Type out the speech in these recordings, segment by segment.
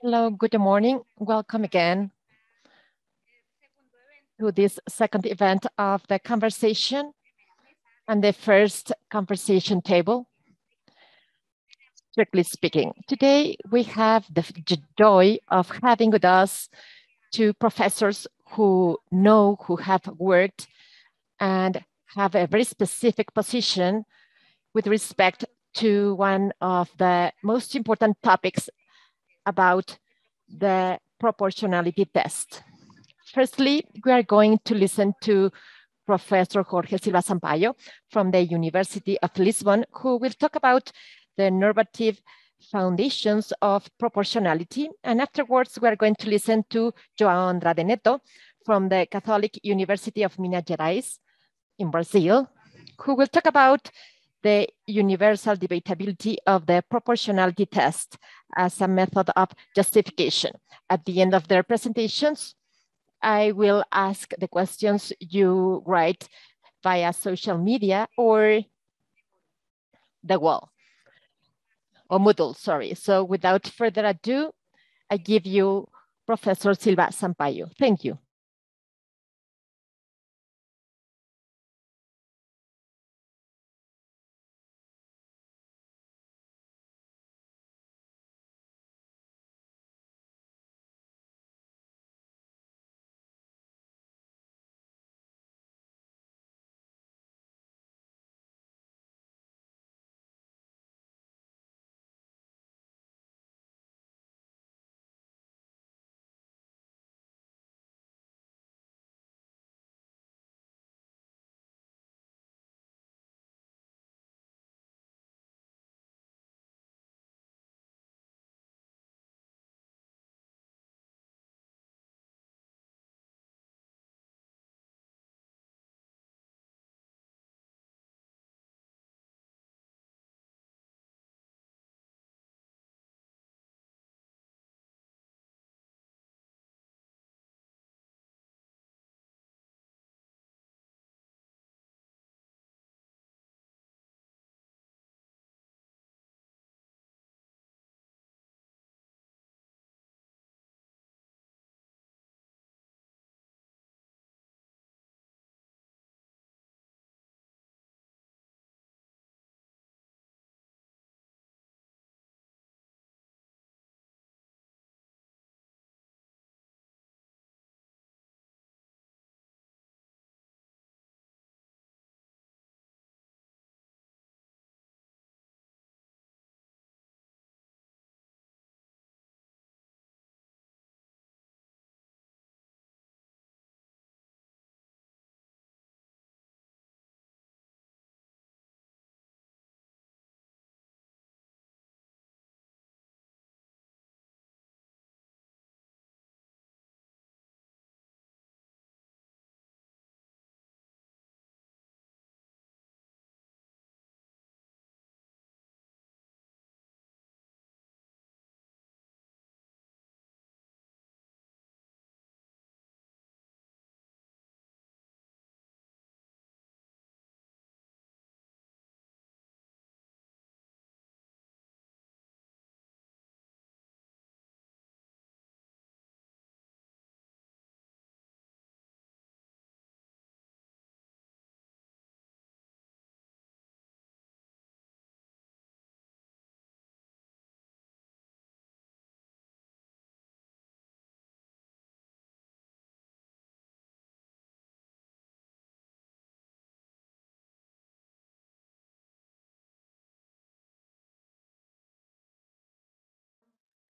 Hello, good morning. Welcome again to this second event of the conversation and the first conversation table. Strictly speaking, today we have the joy of having with us two professors who have worked and have a very specific position with respect to one of the most important topics about the proportionality test. Firstly, we are going to listen to Professor Jorge Silva Sampaio from the University of Lisbon, who will talk about the normative foundations of proportionality. And afterwards, we are going to listen to Joao Andrade Netto from the Catholic University of Minas Gerais in Brazil, who will talk about the universal debatability of the proportionality test as a method of justification. At the end of their presentations, I will ask the questions you write via social media or the wall, or Moodle, sorry. So without further ado, I give you Professor Silva Sampaio. Thank you.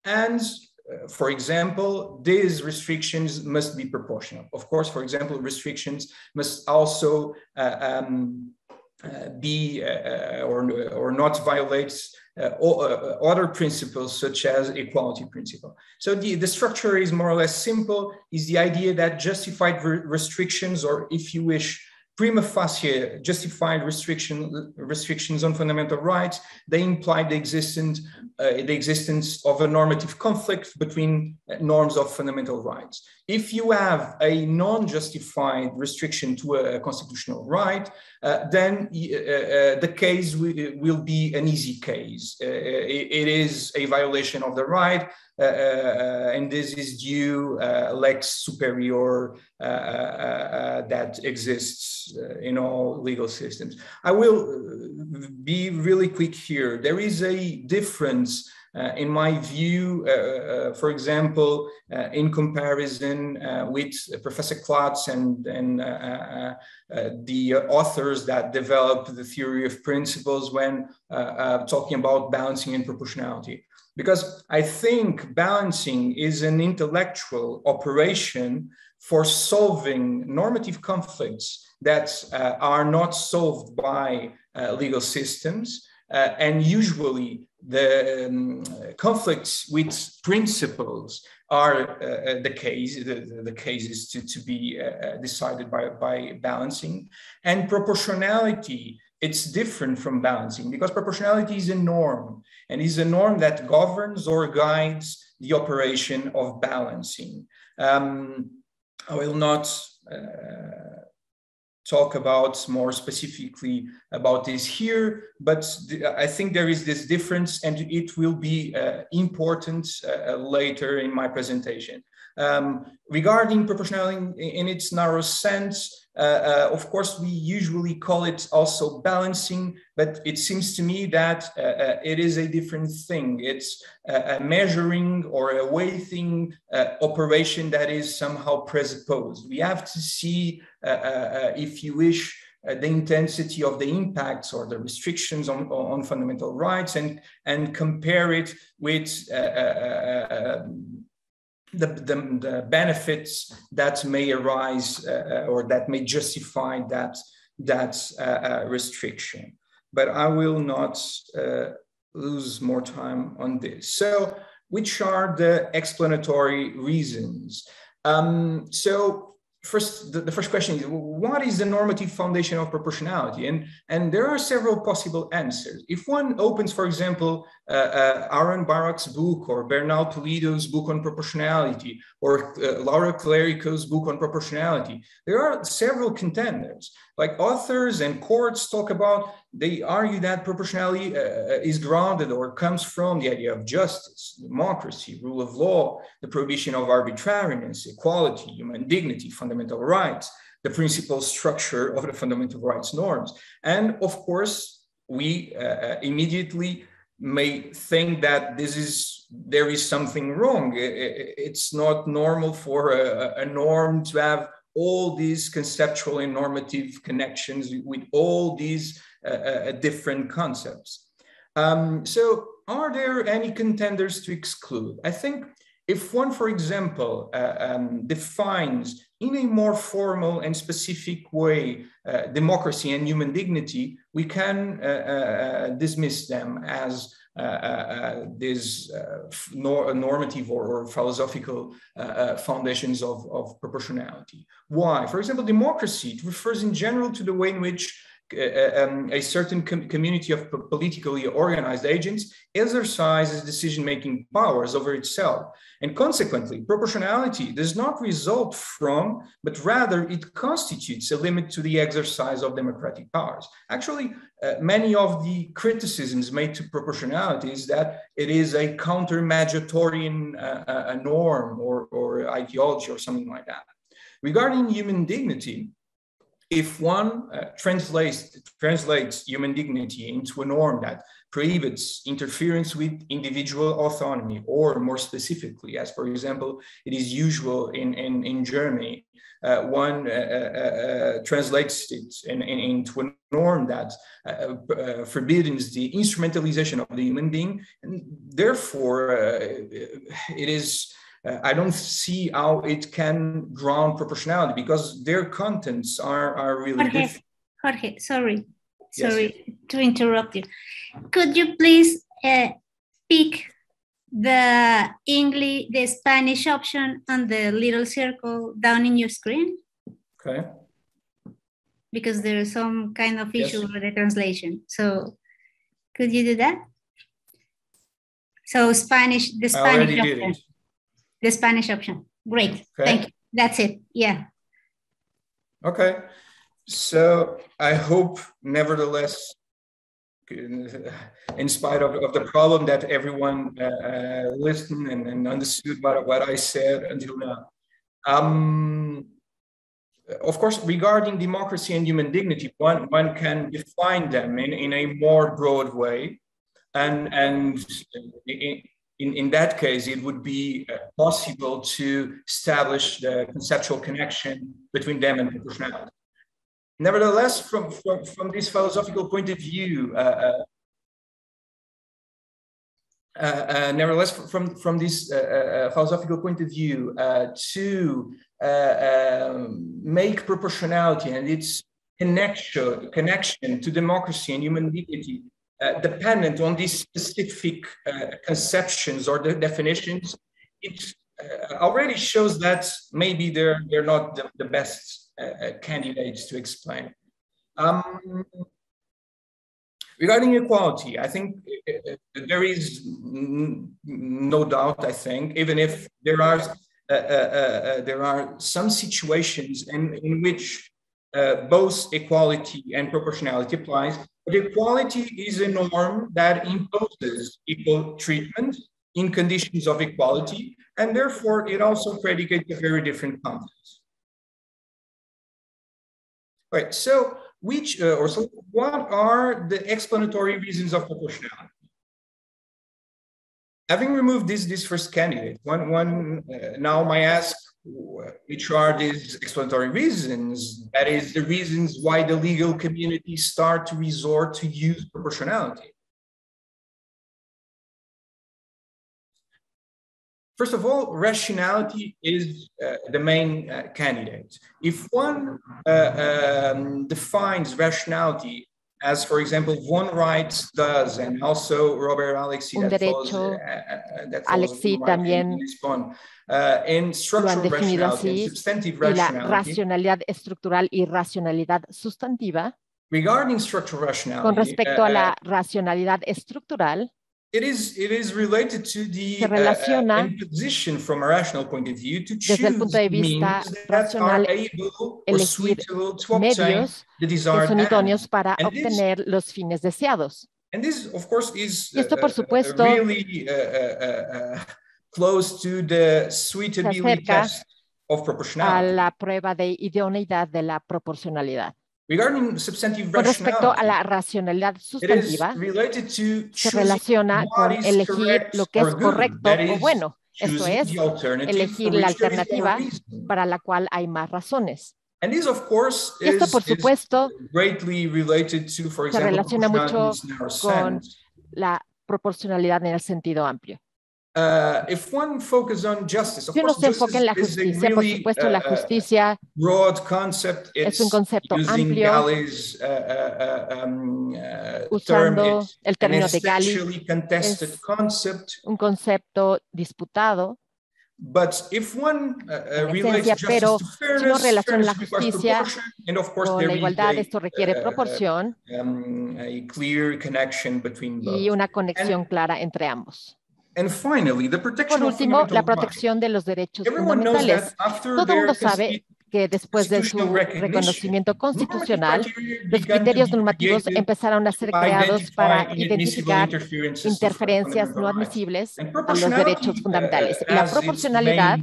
And for example, these restrictions must be proportional. Of course, for example, restrictions must also be or not violate other principles such as equality principle. So the structure is more or less simple, is the idea that justified restrictions, or if you wish, prima facie justified restrictions on fundamental rights, they imply the existence of a normative conflict between norms of fundamental rights. If you have a non-justified restriction to a constitutional right, then the case will be an easy case. It is a violation of the right, and this is due lex superior that exists in all legal systems. I will be really quick here. There is a difference in my view, for example, in comparison with Professor Klotz and the authors that developed the theory of principles when talking about balancing and proportionality. Because I think balancing is an intellectual operation for solving normative conflicts that are not solved by legal systems, and usually the conflicts with principles are the cases to be decided by balancing. And proportionality, it's different from balancing because proportionality is a norm, and is a norm that governs or guides the operation of balancing. I will not talk about more specifically about this here, but I think there is this difference, and it will be important later in my presentation. Regarding proportionality in its narrow sense, of course, we usually call it also balancing, but it seems to me that it is a different thing. It's a measuring or a weighting operation that is somehow presupposed. We have to see, if you wish, the intensity of the impacts or the restrictions on fundamental rights and compare it with the benefits that may arise or that may justify that restriction. But I will not lose more time on this. So, which are the explanatory reasons? First, the first question is, what is the normative foundation of proportionality? And there are several possible answers. If one opens, for example, Aaron Barak's book, or Bernal Pulido's book on proportionality, or Laura Clerico's book on proportionality, there are several contenders. Like authors and courts talk about, they argue that proportionality is grounded or comes from the idea of justice, democracy, rule of law, the prohibition of arbitrariness, equality, human dignity, fundamental rights, the principal structure of the fundamental rights norms. And of course, we immediately may think that there is something wrong. It's not normal for a norm to have all these conceptual and normative connections with all these different concepts. So are there any contenders to exclude? I think if one, for example, defines in a more formal and specific way democracy and human dignity, we can dismiss them as these normative or philosophical foundations of proportionality. Why? For example, democracy, it refers in general to the way in which a certain community of politically organized agents exercises decision-making powers over itself. And consequently, proportionality does not result from, but rather it constitutes a limit to the exercise of democratic powers. Actually, many of the criticisms made to proportionality is that it is a counter-majoritarian norm or ideology or something like that. Regarding human dignity, if one translates human dignity into a norm that prohibits interference with individual autonomy, or more specifically, as for example, it is usual in Germany, one translates it into a norm that forbids the instrumentalization of the human being, and therefore it is I don't see how it can ground proportionality because their contents are really different. Jorge, sorry to interrupt you. Could you please pick the Spanish option on the little circle down in your screen? Okay. Because there is some kind of issue with the translation. So could you do that? So the Spanish option. The Spanish option. Great. Okay. Thank you. That's it. Yeah. Okay. So I hope, nevertheless, in spite of the problem that everyone listened and understood what I said until now. Of course, regarding democracy and human dignity, one can define them in a more broad way. And in that case, it would be possible to establish the conceptual connection between them and proportionality. Nevertheless, from this philosophical point of view, to make proportionality and its connection to democracy and human dignity dependent on these specific conceptions or the definitions, it already shows that maybe they're not the best candidates to explain. Regarding equality, I think there is no doubt, I think, even if there are some situations in which both equality and proportionality applies, but equality is a norm that imposes equal treatment in conditions of equality, and therefore it also predicates a very different context. Right, so what are the explanatory reasons of proportionality? Having removed this first candidate, one now might ask, which are these explanatory reasons? That is, the reasons why the legal community start to resort to use proportionality. First of all, rationality is the main candidate. If one defines rationality as, for example, von Wright does, and also Robert Alexi, Alexi también in structural rationality and substantive rationality, la racionalidad estructural y racionalidad sustantiva. Regarding structural rationality, con respecto a la racionalidad estructural, it is related to the imposition from a rational point of view to choose means that are able or suitable to obtain the desired end, para obtener los fines deseados. And this, of course, is esto, por supuesto, really close to the suitability test of proportionality. A la prueba de idoneidad de la proporcionalidad. Regarding substantive con respecto a la racionalidad sustantiva, se relaciona con elegir lo que es correcto o bueno. Esto es, elegir la alternativa para la cual hay más razones. Y esto, por supuesto, se relaciona mucho con la proporcionalidad en el sentido amplio. Si uno se enfoca en la justicia, por supuesto, la justicia es un concepto amplio, usando el término de Galli, es un concepto disputado. Pero si uno relaciona la justicia con la igualdad, esto requiere proporción y una conexión clara entre ambos. Por último, la protección de los derechos fundamentales. Todo el mundo sabe que después de su reconocimiento constitucional, los criterios normativos empezaron a ser creados para identificar interferencias no admisibles a los derechos fundamentales. Y la proporcionalidad,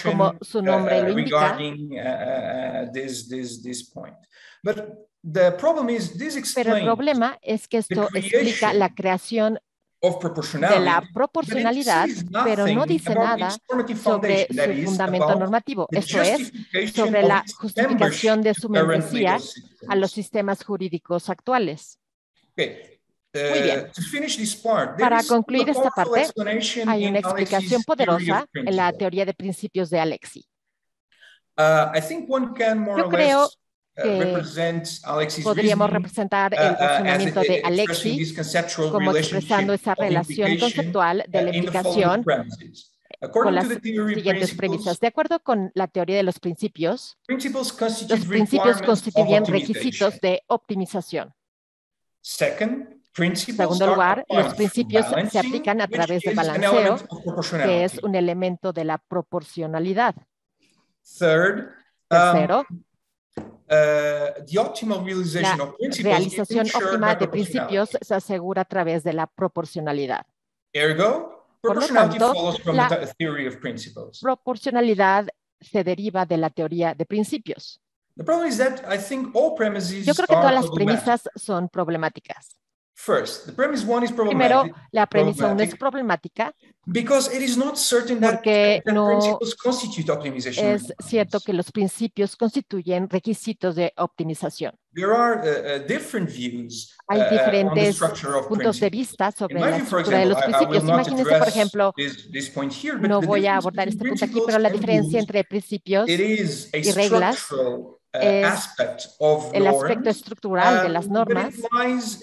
como su nombre lo indica, pero el problema es que esto explica la creación de la proporcionalidad, pero no dice nada sobre su fundamento normativo, esto es, sobre la justificación de su membresía a los sistemas jurídicos actuales. Muy bien. Para concluir esta parte, hay una explicación poderosa en la teoría de principios de Alexi. Yo creo que podríamos representar el razonamiento de Alexi como expresando esa relación conceptual de la implicación con las siguientes premisas. De acuerdo con la teoría de los principios constituyen requisitos de optimización. En segundo lugar, los principios se aplican a través del balanceo, que es un elemento de la proporcionalidad. Tercero, the optimal realization La of principles realización ensure óptima by de principios se asegura a través de la proporcionalidad. Ergo, Por lo proportionality tanto, follows from la the theory of principles. proporcionalidad se deriva de la teoría de principios. The problem is that I think all premises Yo creo que todas are las problematic. premisas son problemáticas. First, the premise one is Primero, problematic. la premisa 1 es problemática Because it is not certain that porque no principles constitute optimization. es cierto que los principios constituyen requisitos de optimización. There are different views Hay on the diferentes structure of puntos de principles. vista sobre In my la view, for estructura de example, los I principios. will not Imagínense, por address ejemplo, this point here, but no the voy a difference abordar between este punto aquí, principles pero la and diferencia rules, entre principios it is a y reglas structural es aspect of el aspecto norms, estructural de las but normas, it lies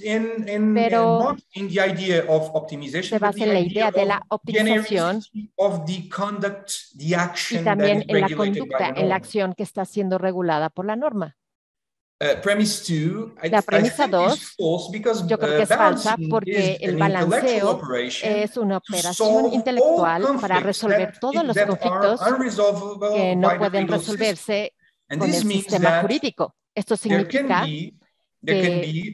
pero not in the idea of optimization, se but basa the en la idea idea de la of optimización genericity of the conduct, the y action that también is en la regulated by conducta, the en la norm. acción que está siendo regulada por la norma. Premise 2, La premisa I think is 2, false because yo creo que es falsa balancing porque is el an intellectual balanceo operation es una to operación solve all intelectual para conflicts resolver todos los that are conflictos unresolvable que no by the pueden legal system. resolverse And con this el means sistema that jurídico. Esto there can significa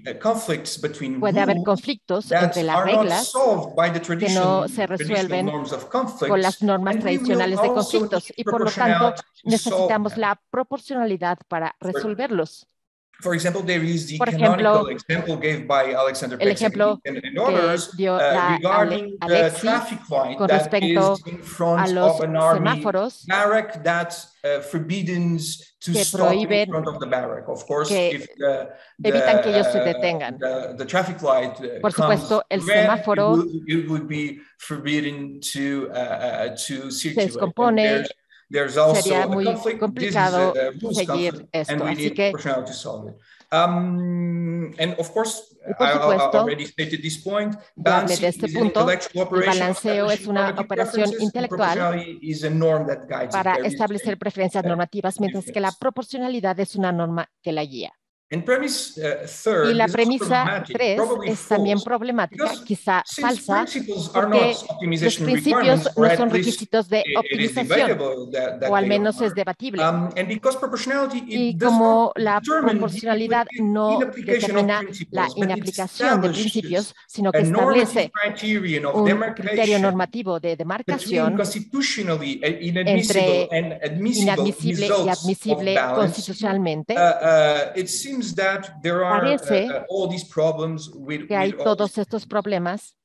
be conflicts between puede haber rules conflictos that entre las are not reglas solved by the que no se traditional resuelven norms of con conflicts, las normas and we will tradicionales de also conflictos need y por lo tanto proportionality to solve necesitamos them. la proporcionalidad para resolverlos. For example, there is the Por canonical ejemplo, example given by Alexander el ejemplo and que others dio regarding the Alexi traffic light con that respecto is in a front los of an army semáforos barrack that forbids to que stop in prohíben, front of the barrack. Of course, que if evitan que ellos se detengan. the traffic light Por comes supuesto, el red, semáforo it would be forbidden to se circulate. descompone. There's also Sería a muy conflict. complicado This is a rules seguir conflict, esto. and we Así need que, proportionality to solve it. And of course, y por I supuesto, already stated this point. ya hablé de Balancing este is an punto. intellectual El operation balanceo es una operación intelectual is a norm that guides it. para There is establecer preferencias normativas, mientras que la proporcionalidad es una norma que la guía. And premise Y third la is also premisa problematic, 3 probably es también false, problemática, because quizá since falsa, principles are porque not los optimization principios requirements, or no at son least requisitos de it is optimización, debatable that o al they menos es are. debatible. And because proportionality, Y it does como not la determine proporcionalidad the no inapplication of determina la principles, but it inaplicación de principios, establishes sino a que normative establece criterion of un criterio demarcation normativo de between demarcación constitutionally inadmissible entre and admissible inadmisible y results of admisible balancing. constitucionalmente. It seems that there are Parece all these problems with que hay all todos this. estos problemas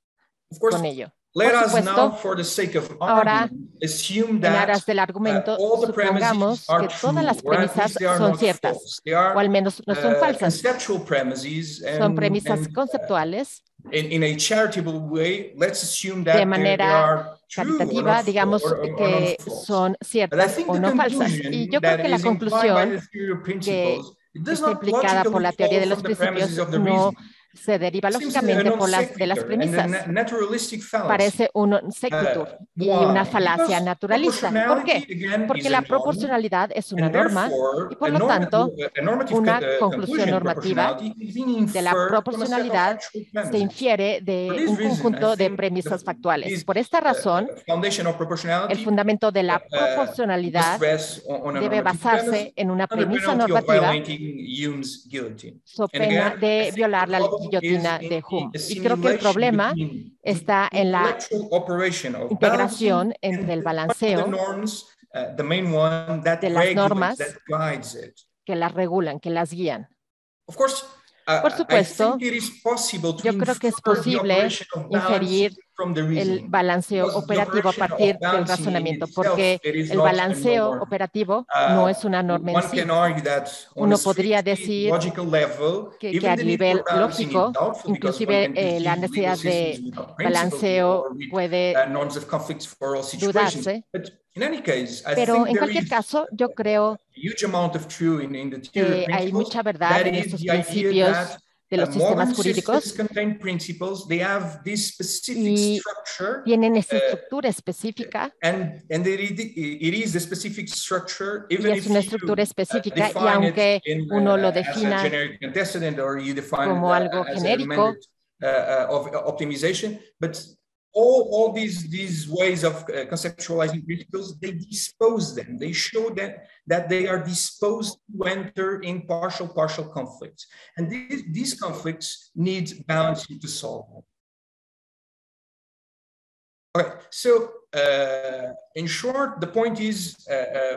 Of course, con ello. let Por us now, supuesto, for the sake of ahora, argument, assume en that aras del argumento, all the premises supongamos are que todas true, las or at premisas least they are son not ciertas, false. They o are al menos no son falsas. conceptual premises, Son premisas and conceptuales. In a charitable way, let's assume De that they manera are true or caritativa, not, digamos or que not false. son But I ciertas think o the no falsas. conclusion Y yo creo that que la is implied by conclusión the theory of que principles, it does está not implicada por logically la teoría fall de los from the premises principios of the no reasoning. se deriva It seems lógicamente a por non las de las sequitur and premisas. a naturalistic fallacy. Parece un sequitur y una falacia naturalista. ¿Por qué? Porque la proporcionalidad es una norma y por lo tanto una conclusión normativa de la proporcionalidad se infiere de un conjunto de premisas factuales. Por esta razón, el fundamento de la proporcionalidad debe basarse en una premisa normativa so pena de violar la guillotina de Hume. Y creo que el problema está en la integración entre el balanceo de las normas que las regulan, que las guían. Por supuesto, yo creo que es posible inferir el balanceo operativo a partir del razonamiento, porque el balanceo operativo no es una norma en sí. Uno podría decir que a nivel lógico, inclusive la necesidad de balanceo puede dudarse. Pero en cualquier caso, yo creo que hay mucha verdad en estos principios de los sistemas jurídicos y tienen esa estructura específica y es una estructura específica y aunque uno lo defina como algo genérico, all these ways of conceptualizing principles, they dispose them. They show that they are disposed to enter in partial conflicts. And these conflicts need balancing to solve them. Okay, so in short, the point is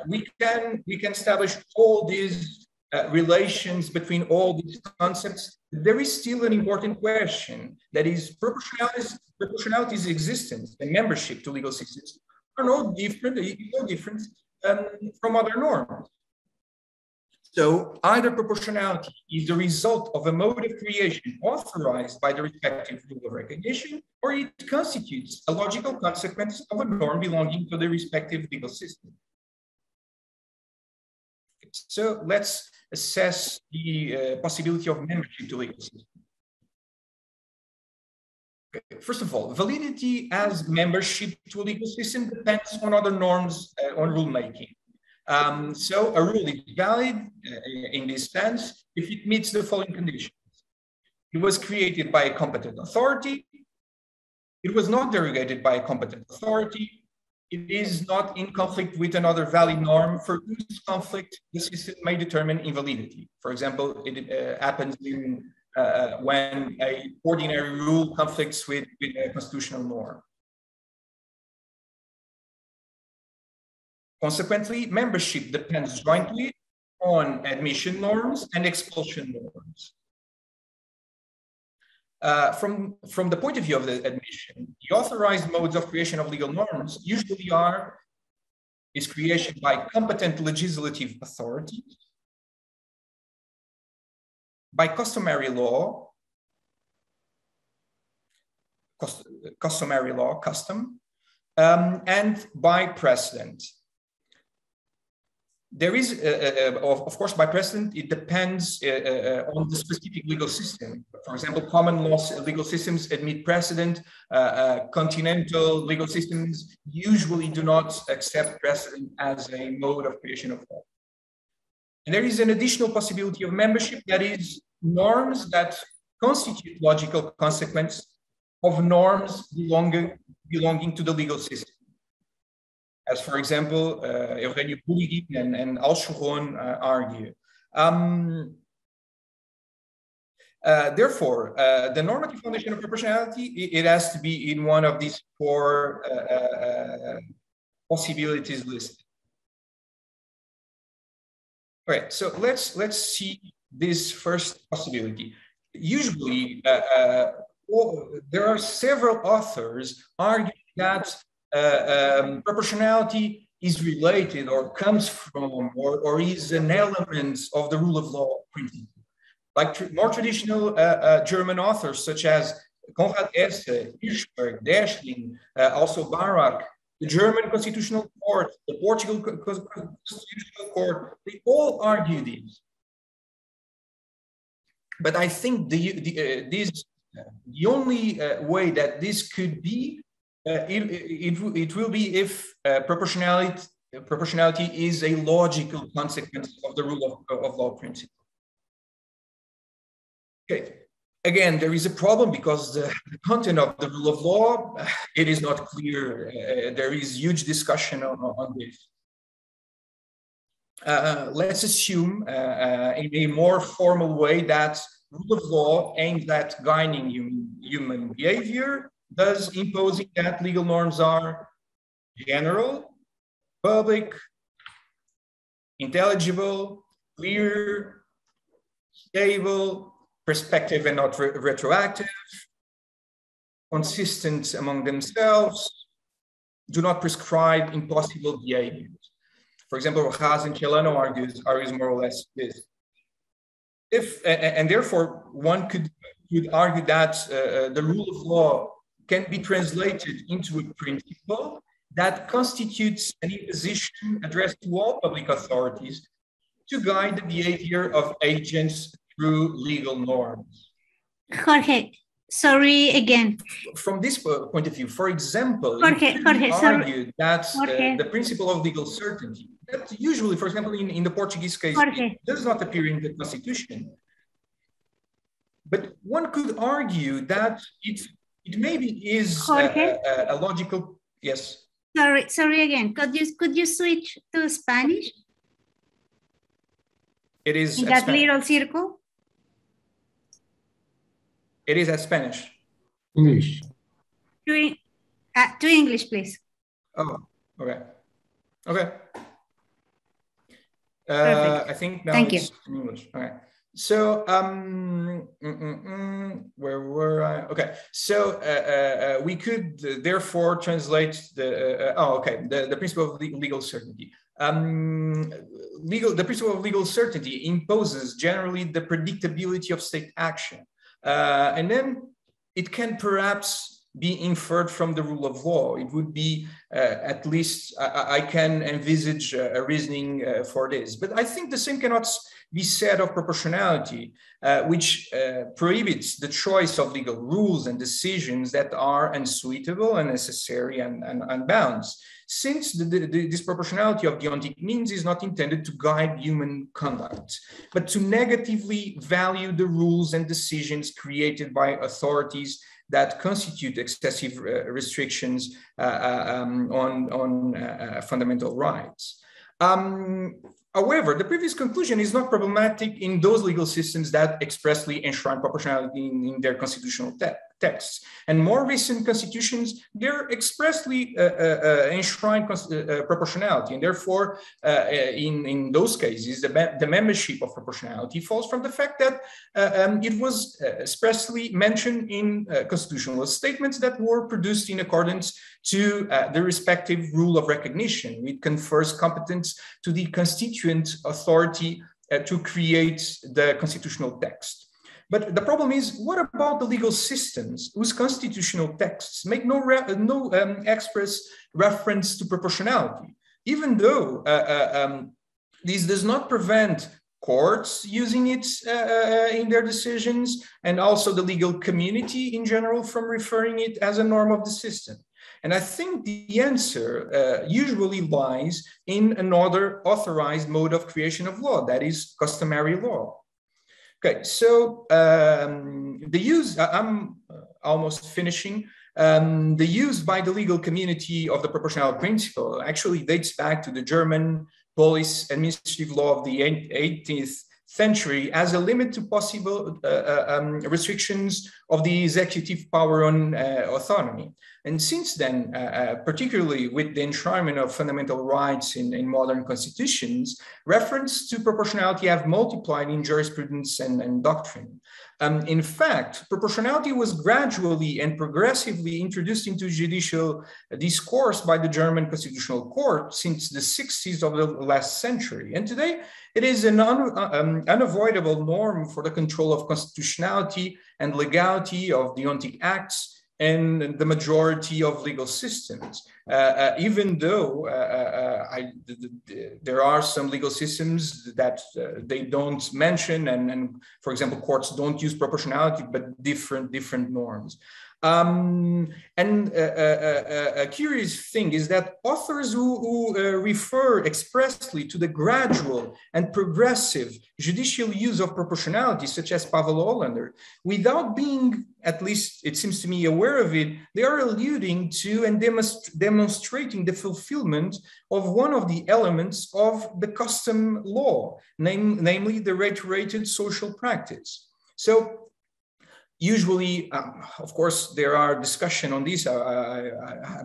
we can establish all these relations between all these concepts. There is still an important question, that is proportionality's existence and membership to legal systems are no different from other norms. So either proportionality is the result of a mode of creation authorized by the respective rule of recognition, or it constitutes a logical consequence of a norm belonging to the respective legal system. So let's assess the possibility of membership to legal system. Okay. First of all, validity as membership to a legal system depends on other norms on rulemaking. So a rule is valid in this sense if it meets the following conditions. It was created by a competent authority. It was not derogated by a competent authority. It is not in conflict with another valid norm for whose conflict the system may determine invalidity. For example, it happens when an ordinary rule conflicts with a constitutional norm. Consequently, membership depends jointly on admission norms and expulsion norms. From the point of view of the admission, the authorized modes of creation of legal norms usually is creation by competent legislative authorities, by customary law, custom, and by precedent. There is, of course, by precedent, it depends on the specific legal system. For example, common law legal systems admit precedent. Continental legal systems usually do not accept precedent as a mode of creation of law. And there is an additional possibility of membership, that is norms that constitute logical consequence of norms belonging to the legal system. As, for example, Eugenio Bulligin and Alchuron argue. Therefore, the normative foundation of proportionality, it has to be in one of these four possibilities listed. All right, so let's see this first possibility. Usually, there are several authors arguing that proportionality is related or comes from or is an element of the rule of law principle. Like more traditional German authors such as Konrad Esse, Hirschberg, Deschling, also Barak, the German Constitutional Court, the Portugal Constitutional Court, they all argue this. But I think the only way that this could be, it will be if proportionality is a logical consequence of the rule of law principle. Okay. Again, there is a problem because the content of the rule of law, it is not clear. There is huge discussion on this. Let's assume in a more formal way that rule of law aims at guiding human behavior, thus imposing that legal norms are general, public, intelligible, clear, stable, prospective and not retroactive, consistent among themselves, do not prescribe impossible behaviors. For example, Haas and Celano argues more or less this. And therefore, one could argue that the rule of law can be translated into a principle that constitutes an imposition addressed to all public authorities to guide the behavior of agents through legal norms. Jorge, sorry again. From this point of view, for example, Jorge, argue that the principle of legal certainty, that usually, for example, in the Portuguese case, does not appear in the Constitution. But one could argue that It maybe is a logical, yes. Sorry again. Could you switch to Spanish? It is in that little circle. It is at Spanish. English. To English, please. Oh, okay. Okay. I think now Thank it's in English. Okay. So, where were I? Okay. So we could therefore translate the principle of legal certainty. The principle of legal certainty imposes generally the predictability of state action. And then it can perhaps be inferred from the rule of law. It would be, at least, I can envisage a reasoning for this. But I think the same cannot be said of proportionality, which prohibits the choice of legal rules and decisions that are unsuitable, unnecessary, and unbound, since this proportionality of deontic means is not intended to guide human conduct, but to negatively value the rules and decisions created by authorities that constitute excessive restrictions on fundamental rights. However, the previous conclusion is not problematic in those legal systems that expressly enshrine proportionality in their constitutional texts. And more recent constitutions, they're expressly enshrine proportionality. And therefore, in those cases, the membership of proportionality falls from the fact that it was expressly mentioned in constitutional statements that were produced in accordance to the respective rule of recognition, which confers competence to the constituent authority to create the constitutional text. But the problem is, what about the legal systems whose constitutional texts make no express reference to proportionality, even though this does not prevent courts using it in their decisions, and also the legal community in general from referring it as a norm of the system? And I think the answer usually lies in another authorized mode of creation of law, that is customary law. Okay, so the use, I'm almost finishing, the use by the legal community of the proportionality principle actually dates back to the German police administrative law of the 18th century as a limit to possible restrictions of the executive power on autonomy. And since then, particularly with the enshrinement of fundamental rights in modern constitutions, reference to proportionality have multiplied in jurisprudence and doctrine. In fact, proportionality was gradually and progressively introduced into judicial discourse by the German Constitutional Court since the 60s of the last century. And today, it is an unavoidable norm for the control of constitutionality and legality of deontic acts and the majority of legal systems, even though there are some legal systems that they don't mention, and for example, courts don't use proportionality, but different norms. A curious thing is that authors who refer expressly to the gradual and progressive judicial use of proportionality, such as Pavel Hollander, without being, at least it seems to me, aware of it, they are alluding to and demonstrating the fulfillment of one of the elements of the custom law, namely the reiterated social practice. So, usually, of course, there are discussion on this. I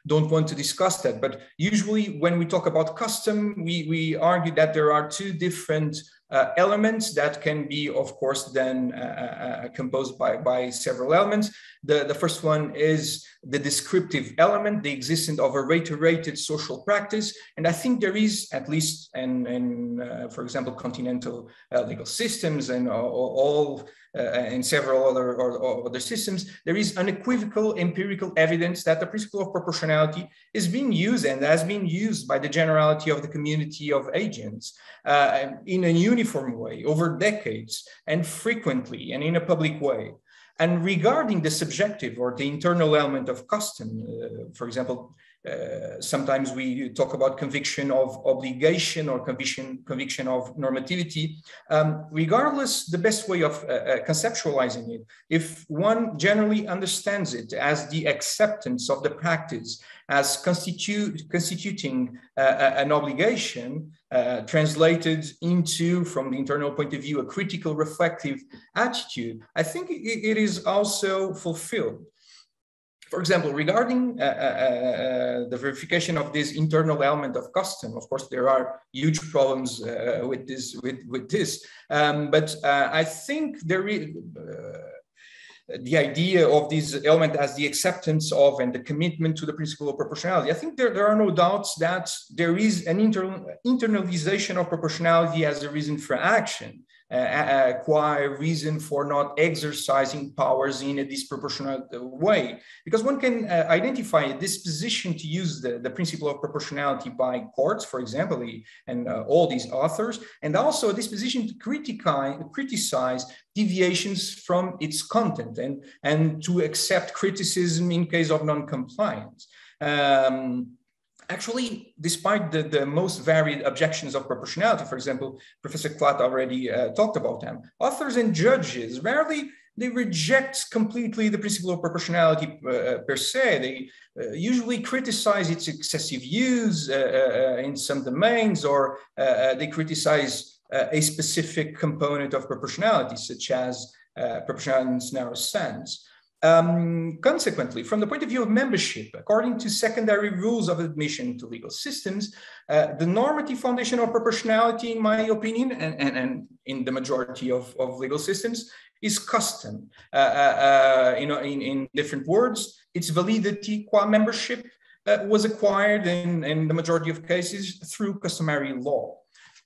don't want to discuss that, but usually when we talk about custom, we argue that there are two different elements that can be, of course, then composed by several elements. The first one is the descriptive element, the existence of a reiterated social practice. And I think there is, at least in for example, continental legal systems and all and several other systems, there is unequivocal empirical evidence that the principle of proportionality is being used and has been used by the generality of the community of agents in a uniform way over decades and frequently and in a public way. And regarding the subjective or the internal element of custom, for example, sometimes we talk about conviction of obligation or conviction of normativity. Regardless, the best way of conceptualizing it, if one generally understands it as the acceptance of the practice as constituting an obligation, translated into, from the internal point of view, a critical reflective attitude, I think it is also fulfilled. For example, regarding the verification of this internal element of custom, of course, there are huge problems with this. But I think there is the idea of this element as the acceptance of and the commitment to the principle of proportionality. I think there are no doubts that there is an internalization of proportionality as a reason for action. Qua reason for not exercising powers in a disproportionate way. Because one can identify a disposition to use the principle of proportionality by courts, for example, and all these authors, and also a disposition to criticize deviations from its content and to accept criticism in case of non-compliance. Actually, despite the most varied objections of proportionality, for example, Professor Klatt already talked about them, authors and judges rarely they reject completely the principle of proportionality per se. They usually criticize its excessive use in some domains, or they criticize a specific component of proportionality, such as proportionality in its narrow sense. Consequently, from the point of view of membership, according to secondary rules of admission to legal systems, the normative foundation of proportionality, in my opinion, and in the majority of legal systems, is custom. In different words, its validity qua membership was acquired in the majority of cases through customary law.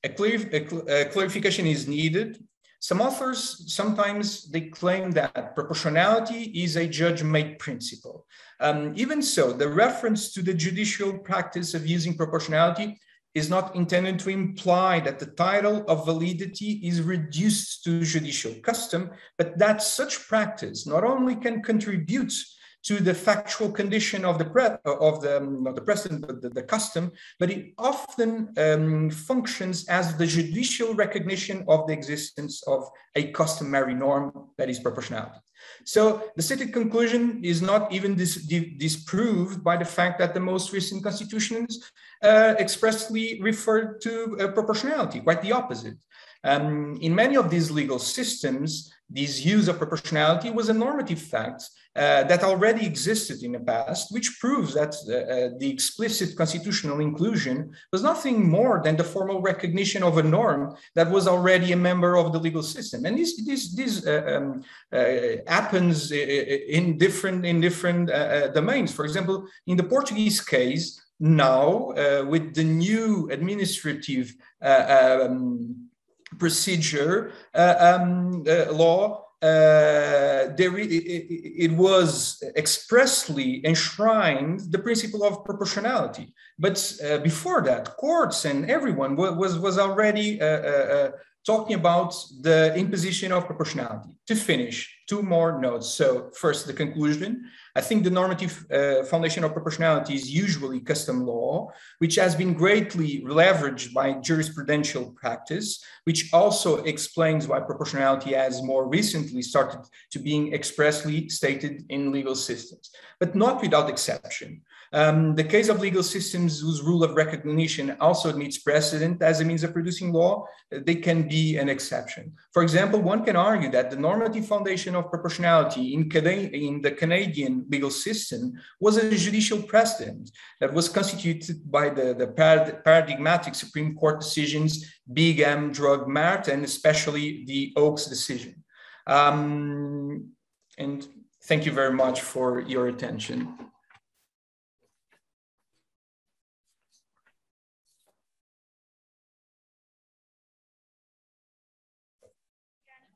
A clarification is needed. Some authors, sometimes they claim that proportionality is a judge-made principle. Even so, the reference to the judicial practice of using proportionality is not intended to imply that the title of validity is reduced to judicial custom, but that such practice not only can contribute to the factual condition of the custom, but it often functions as the judicial recognition of the existence of a customary norm, that is proportionality. So the stated conclusion is not even disproved by the fact that the most recent constitutions expressly referred to proportionality, quite the opposite. In many of these legal systems, this use of proportionality was a normative fact that already existed in the past, which proves that the explicit constitutional inclusion was nothing more than the formal recognition of a norm that was already a member of the legal system. And this happens in different domains. For example, in the Portuguese case, now with the new administrative procedure law, it was expressly enshrined the principle of proportionality. But before that, courts and everyone was already talking about the imposition of proportionality. To finish, two more notes. So first, the conclusion. I think the normative foundation of proportionality is usually custom law, which has been greatly leveraged by jurisprudential practice, which also explains why proportionality has more recently started to being expressly stated in legal systems, but not without exception. The case of legal systems whose rule of recognition also admits precedent as a means of producing law, they can be an exception. For example, one can argue that the normative foundation of proportionality in the Canadian legal system was a judicial precedent that was constituted by the paradigmatic Supreme Court decisions, Big M, Drug Mart, and especially the Oaks decision. And thank you very much for your attention.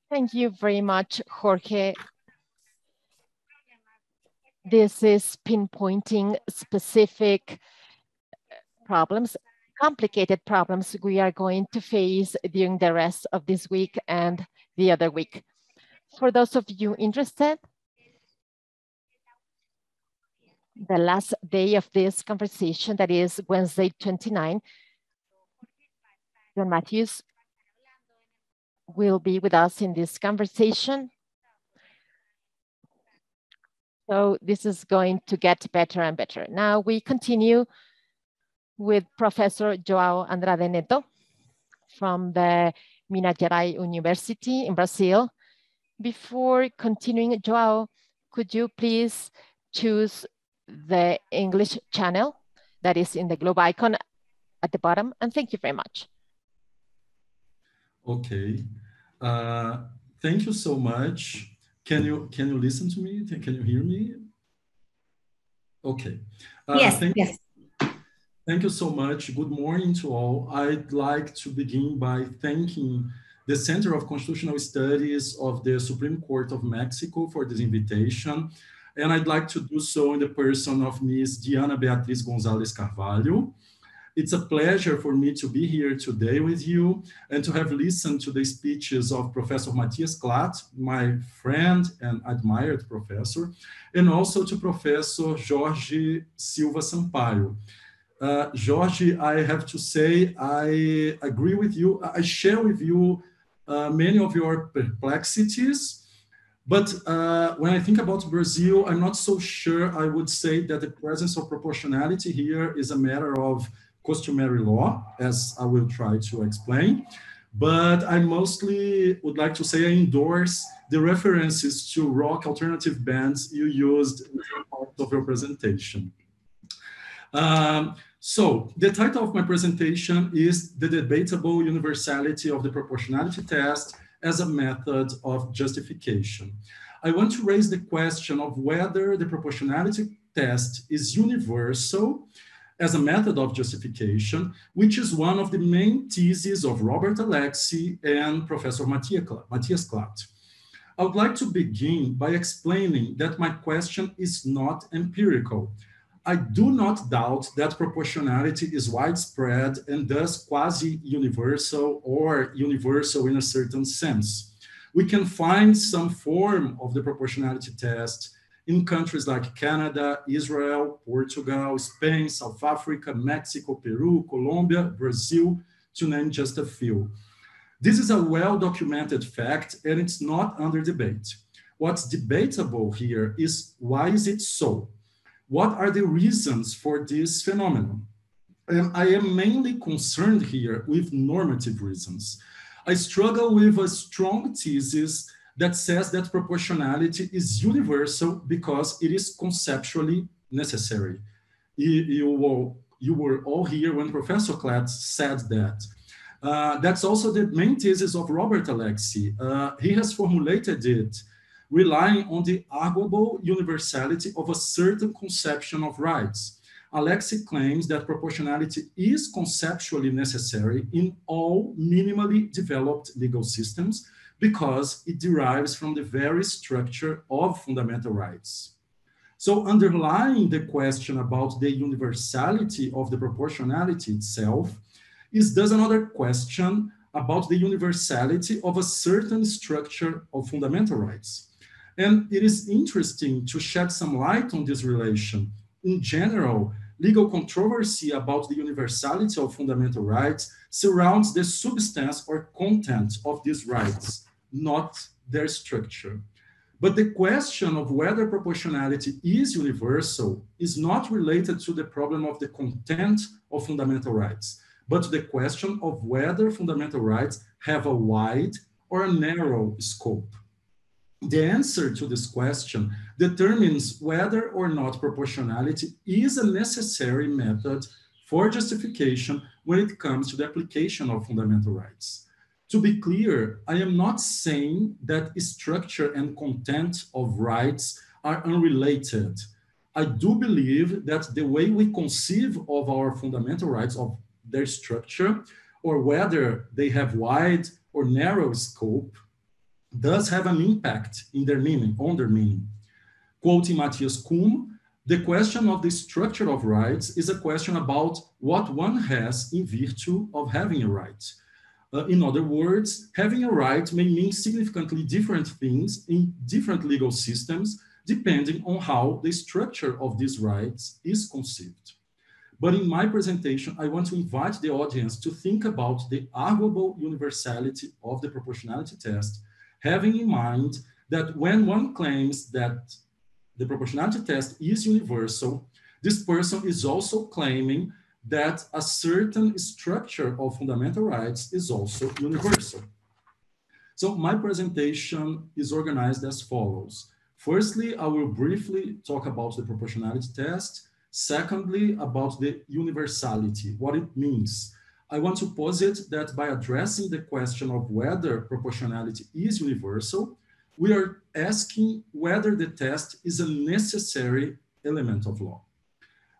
Thank you very much, Jorge. This is pinpointing specific problems, complicated problems we are going to face during the rest of this week and the other week. For those of you interested, the last day of this conversation, that is Wednesday 29, John Matthews will be with us in this conversation. So this is going to get better and better. Now we continue with Professor Joao Andrade Netto from the Minas Gerais University in Brazil. Before continuing, Joao, could you please choose the English channel that is in the globe icon at the bottom? And thank you very much. Okay. Thank you so much. Can you listen to me? Can you hear me? Okay. Yes, yes. Thank you so much. Good morning to all. I'd like to begin by thanking the Center of Constitutional Studies of the Supreme Court of Mexico for this invitation. And I'd like to do so in the person of Ms. Diana Beatriz Gonzalez Carvalho. It's a pleasure for me to be here today with you and to have listened to the speeches of Professor Matias Klatt, my friend and admired professor, and also to Professor Jorge Silva Sampaio. Jorge, I have to say, I agree with you. I share with you many of your perplexities, but when I think about Brazil, I'm not so sure I would say that the presence of proportionality here is a matter of customary law, as I will try to explain. But I mostly would like to say I endorse the references to rock alternative bands you used in part of your presentation. So the title of my presentation is The Debatable Universality of the Proportionality Test as a Method of Justification. I want to raise the question of whether the proportionality test is universal as a method of justification, which is one of the main theses of Robert Alexi and Professor Matias Klatt. I would like to begin by explaining that my question is not empirical. I do not doubt that proportionality is widespread and thus quasi-universal or universal in a certain sense. We can find some form of the proportionality test in countries like Canada, Israel, Portugal, Spain, South Africa, Mexico, Peru, Colombia, Brazil, to name just a few. This is a well-documented fact and it's not under debate. What's debatable here is why is it so? What are the reasons for this phenomenon? And I am mainly concerned here with normative reasons. I struggle with a strong thesis that says that proportionality is universal because it is conceptually necessary. You were all here when Professor Klatt said that. That's also the main thesis of Robert Alexi. He has formulated it relying on the arguable universality of a certain conception of rights. Alexi claims that proportionality is conceptually necessary in all minimally developed legal systems because it derives from the very structure of fundamental rights. So underlying the question about the universality of the proportionality itself is thus another question about the universality of a certain structure of fundamental rights. And it is interesting to shed some light on this relation. In general, legal controversy about the universality of fundamental rights surrounds the substance or content of these rights, not their structure. But the question of whether proportionality is universal is not related to the problem of the content of fundamental rights, but to the question of whether fundamental rights have a wide or a narrow scope. The answer to this question determines whether or not proportionality is a necessary method for justification when it comes to the application of fundamental rights. To be clear, I am not saying that structure and content of rights are unrelated. I do believe that the way we conceive of our fundamental rights, of their structure, or whether they have wide or narrow scope, does have an impact in their meaning, on their meaning. Quoting Matthias Kuhn, the question of the structure of rights is a question about what one has in virtue of having a right. In other words, having a right may mean significantly different things in different legal systems depending on how the structure of these rights is conceived. But in my presentation, I want to invite the audience to think about the arguable universality of the proportionality test, having in mind that when one claims that the proportionality test is universal, this person is also claiming that a certain structure of fundamental rights is also universal. So my presentation is organized as follows. Firstly, I will briefly talk about the proportionality test. Secondly, about the universality, what it means. I want to posit that by addressing the question of whether proportionality is universal, we are asking whether the test is a necessary element of law.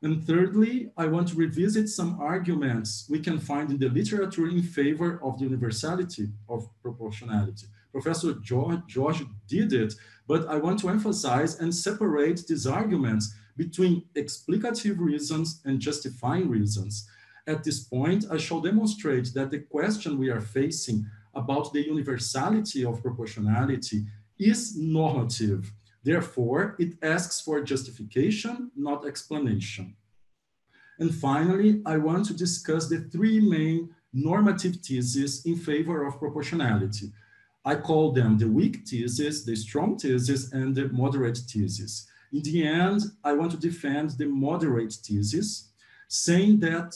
And thirdly, I want to revisit some arguments we can find in the literature in favor of the universality of proportionality. Professor Jorge did it, but I want to emphasize and separate these arguments between explicative reasons and justifying reasons. At this point, I shall demonstrate that the question we are facing about the universality of proportionality is normative. Therefore, it asks for justification, not explanation. And finally, I want to discuss the three main normative theses in favor of proportionality. I call them the weak thesis, the strong thesis, and the moderate thesis. In the end, I want to defend the moderate thesis, saying that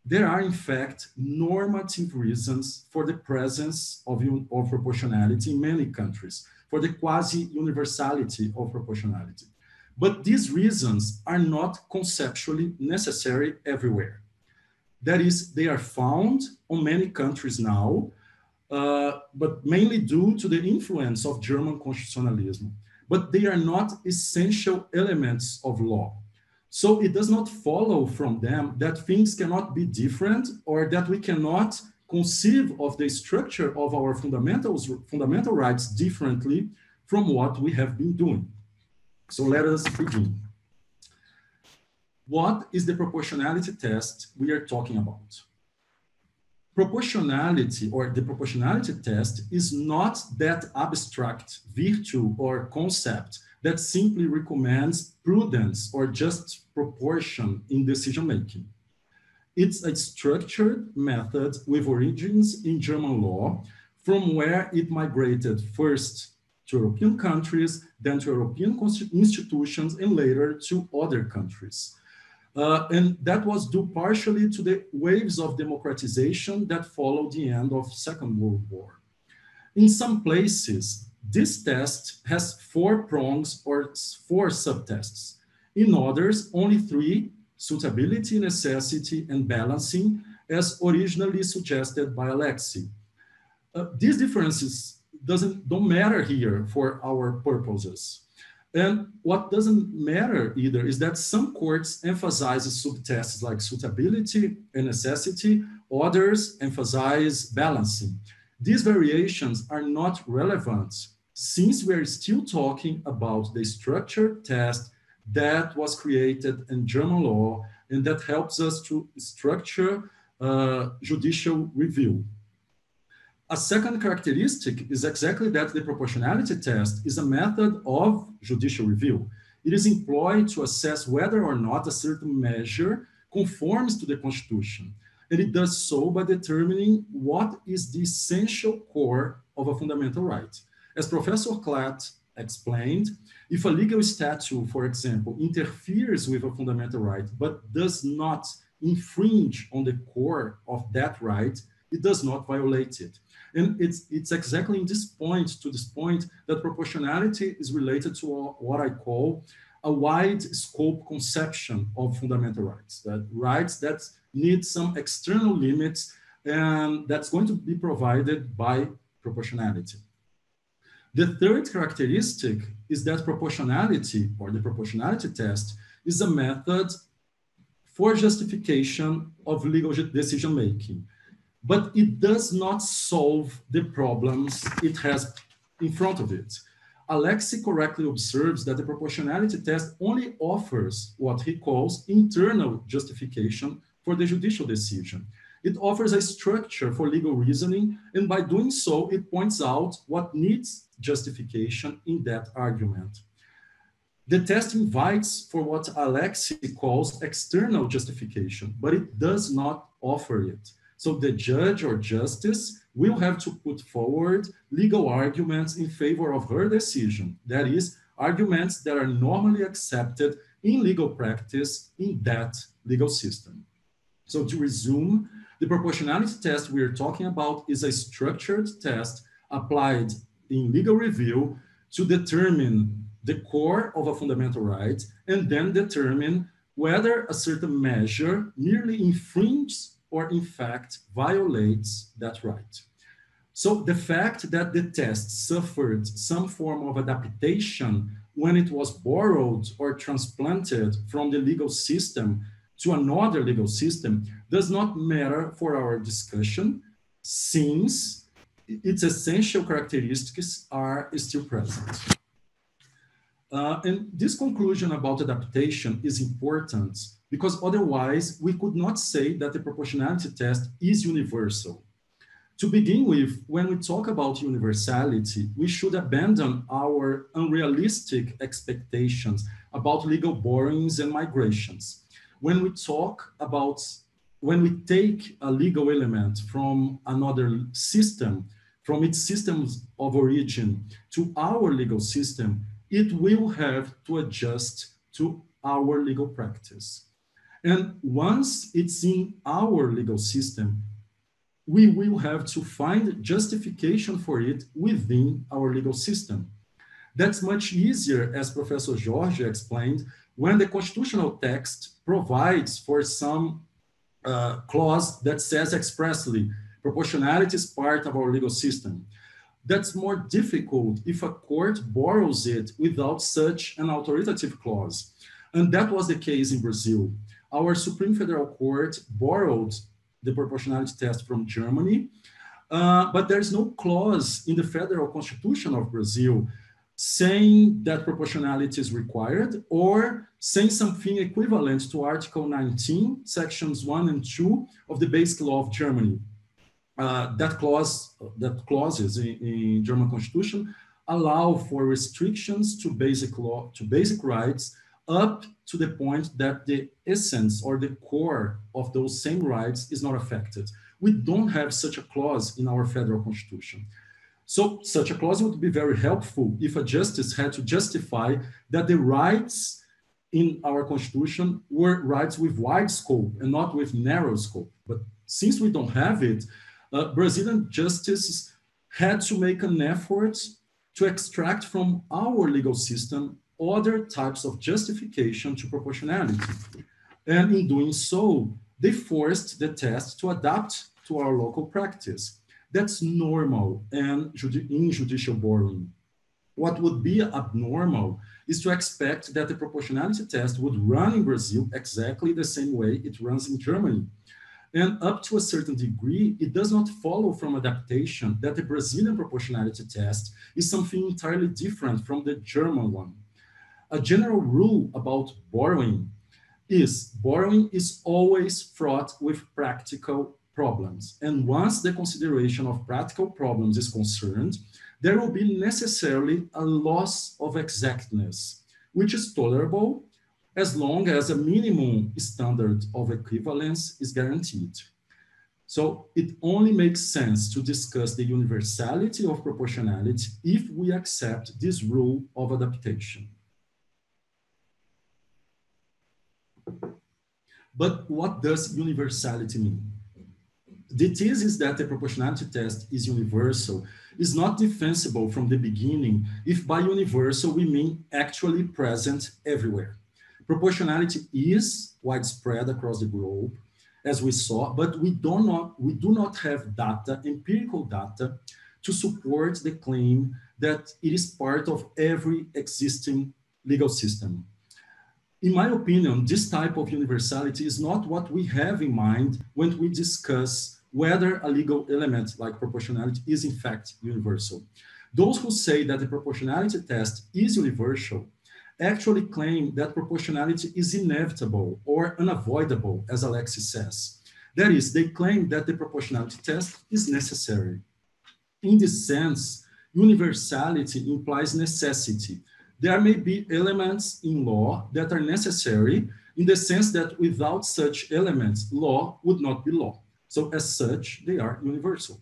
there are, in fact, normative reasons for the presence of proportionality in many countries, for the quasi-universality of proportionality. But these reasons are not conceptually necessary everywhere. That is, they are found on many countries now, but mainly due to the influence of German constitutionalism. But they are not essential elements of law. So it does not follow from them that things cannot be different or that we cannot conceive of the structure of our fundamental rights differently from what we have been doing. So let us begin. What is the proportionality test we are talking about? Proportionality, or the proportionality test, is not that abstract virtue or concept that simply recommends prudence or just proportion in decision-making. It's a structured method with origins in German law, from where it migrated first to European countries, then to European institutions, and later to other countries. And that was due partially to the waves of democratization that followed the end of the Second World War. In some places, this test has 4 prongs or 4 subtests. In others, only 3, suitability, necessity, and balancing, as originally suggested by Alexi. These differences don't matter here for our purposes. And what doesn't matter either is that some courts emphasize subtests like suitability and necessity, others emphasize balancing. These variations are not relevant since we are still talking about the structured test that was created in German law and that helps us to structure judicial review. A second characteristic is exactly that the proportionality test is a method of judicial review. It is employed to assess whether or not a certain measure conforms to the Constitution. And it does so by determining what is the essential core of a fundamental right. As Professor Klatt explained, if a legal statute, for example, interferes with a fundamental right, but does not infringe on the core of that right, it does not violate it. And it's exactly in this point, that proportionality is related to what I call a wide scope conception of fundamental rights, that rights that need some external limits, and that's going to be provided by proportionality. The third characteristic is that proportionality, or the proportionality test, is a method for justification of legal decision-making. But it does not solve the problems it has in front of it. Alexi correctly observes that the proportionality test only offers what he calls internal justification for the judicial decision. It offers a structure for legal reasoning, and by doing so, it points out what needs justification in that argument. The test invites for what Alexi calls external justification, but it does not offer it. So the judge or justice will have to put forward legal arguments in favor of her decision. That is, arguments that are normally accepted in legal practice in that legal system. So to resume, the proportionality test we are talking about is a structured test applied in legal review to determine the core of a fundamental right and then determine whether a certain measure merely infringes or in fact violates that right. So the fact that the test suffered some form of adaptation when it was borrowed or transplanted from the legal system to another legal system does not matter for our discussion, since its essential characteristics are still present. And this conclusion about adaptation is important because otherwise we could not say that the proportionality test is universal. To begin with, when we talk about universality, we should abandon our unrealistic expectations about legal borrowings and migrations. When we take a legal element from another system, from its systems of origin to our legal system, it will have to adjust to our legal practice. And once it's in our legal system, we will have to find justification for it within our legal system. That's much easier, as Professor Jorge explained, when the constitutional text provides for some clause that says expressly, proportionality is part of our legal system. That's more difficult if a court borrows it without such an authoritative clause. And that was the case in Brazil. Our Supreme Federal Court borrowed the proportionality test from Germany, but there's no clause in the federal constitution of Brazil saying that proportionality is required or saying something equivalent to Article 19, sections 1 and 2 of the Basic Law of Germany. That clauses in German constitution allow for restrictions to basic law, to basic rights, up to the point that the essence or the core of those same rights is not affected. We don't have such a clause in our federal constitution. So such a clause would be very helpful if a justice had to justify that the rights in our constitution were rights with wide scope and not with narrow scope. But since we don't have it, Brazilian justices had to make an effort to extract from our legal system other types of justification to proportionality. And in doing so, they forced the test to adapt to our local practice. That's normal and in judicial borrowing. What would be abnormal is to expect that the proportionality test would run in Brazil exactly the same way it runs in Germany. And up to a certain degree, it does not follow from adaptation that the Brazilian proportionality test is something entirely different from the German one. A general rule about borrowing is always fraught with practical problems. And once the consideration of practical problems is concerned, there will be necessarily a loss of exactness, which is tolerable as long as a minimum standard of equivalence is guaranteed. So it only makes sense to discuss the universality of proportionality if we accept this rule of adaptation. But what does universality mean? The thesis that the proportionality test is universal is not defensible from the beginning if by universal we mean actually present everywhere. Proportionality is widespread across the globe, as we saw, but we do not have data, empirical data, to support the claim that it is part of every existing legal system. In my opinion, this type of universality is not what we have in mind when we discuss whether a legal element like proportionality is in fact universal. Those who say that the proportionality test is universal actually claim that proportionality is inevitable or unavoidable, as Alexis says. That is, they claim that the proportionality test is necessary. In this sense, universality implies necessity, there may be elements in law that are necessary in the sense that without such elements, law would not be law. So as such, they are universal.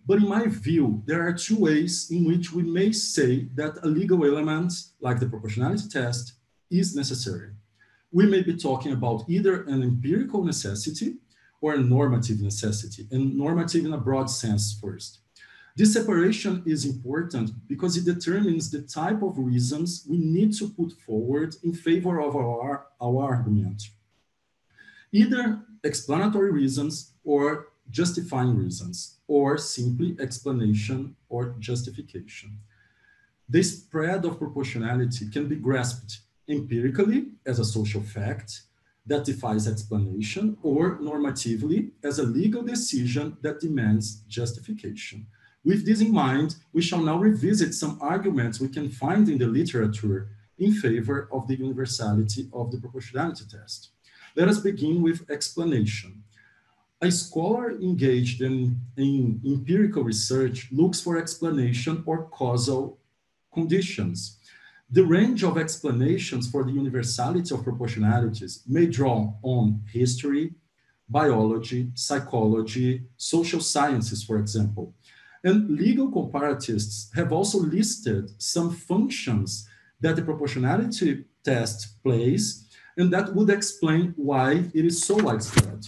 But in my view, there are two ways in which we may say that a legal element, like the proportionality test, is necessary. We may be talking about either an empirical necessity or a normative necessity, and normative in a broad sense first. This separation is important because it determines the type of reasons we need to put forward in favor of our argument. Either explanatory reasons or justifying reasons, or simply explanation or justification. The spread of proportionality can be grasped empirically as a social fact that defies explanation, or normatively as a legal decision that demands justification. With this in mind, we shall now revisit some arguments we can find in the literature in favor of the universality of the proportionality test. Let us begin with explanation. A scholar engaged in empirical research looks for explanation or causal conditions. The range of explanations for the universality of proportionalities may draw on history, biology, psychology, social sciences, for example. And legal comparatists have also listed some functions that the proportionality test plays and that would explain why it is so widespread.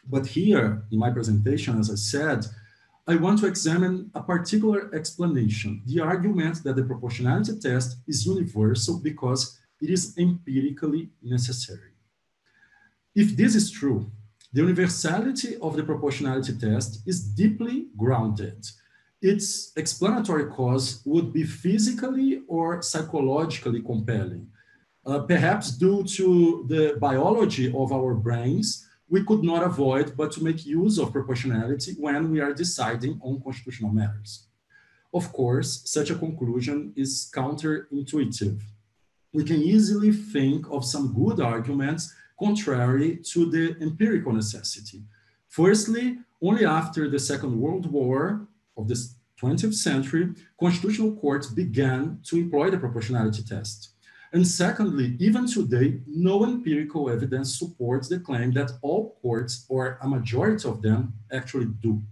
But here, in my presentation, as I said, I want to examine a particular explanation, the argument that the proportionality test is universal because it is empirically necessary. If this is true, the universality of the proportionality test is deeply grounded. Its explanatory cause would be physically or psychologically compelling. Perhaps due to the biology of our brains, we could not avoid but to make use of proportionality when we are deciding on constitutional matters. Of course, such a conclusion is counterintuitive. We can easily think of some good arguments contrary to the empirical necessity. Firstly, only after the Second World War of the 20th century, constitutional courts began to employ the proportionality test. And secondly, even today, no empirical evidence supports the claim that all courts, or a majority of them, actually do.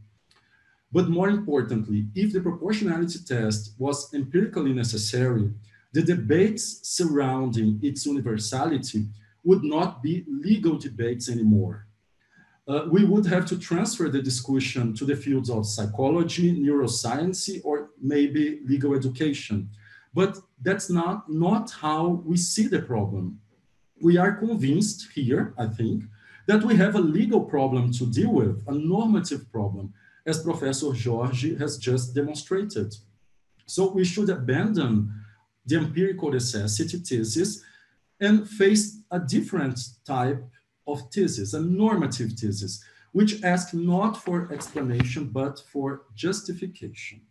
But more importantly, if the proportionality test was empirically necessary, the debates surrounding its universality would not be legal debates anymore. We would have to transfer the discussion to the fields of psychology, neuroscience, or maybe legal education. But that's not how we see the problem. We are convinced here, I think, that we have a legal problem to deal with, a normative problem, as Professor Jorge has just demonstrated. So we should abandon the empirical necessity thesis and face a different type of thesis, a normative thesis, which asks not for explanation, but for justification.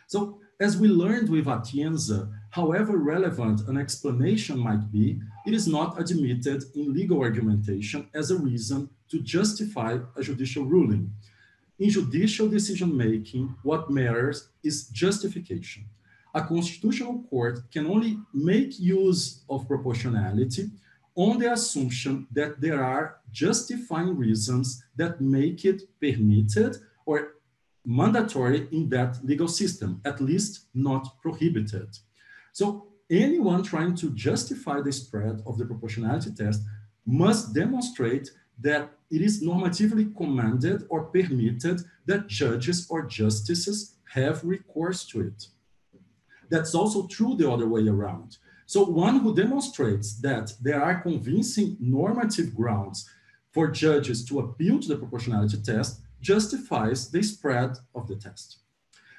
So, as we learned with Atienza, however relevant an explanation might be, it is not admitted in legal argumentation as a reason to justify a judicial ruling. In judicial decision-making, what matters is justification. A constitutional court can only make use of proportionality on the assumption that there are justifying reasons that make it permitted or mandatory in that legal system, at least not prohibited. So anyone trying to justify the spread of the proportionality test must demonstrate that it is normatively commanded or permitted that judges or justices have recourse to it. That's also true the other way around. So one who demonstrates that there are convincing normative grounds for judges to appeal to the proportionality test justifies the spread of the test.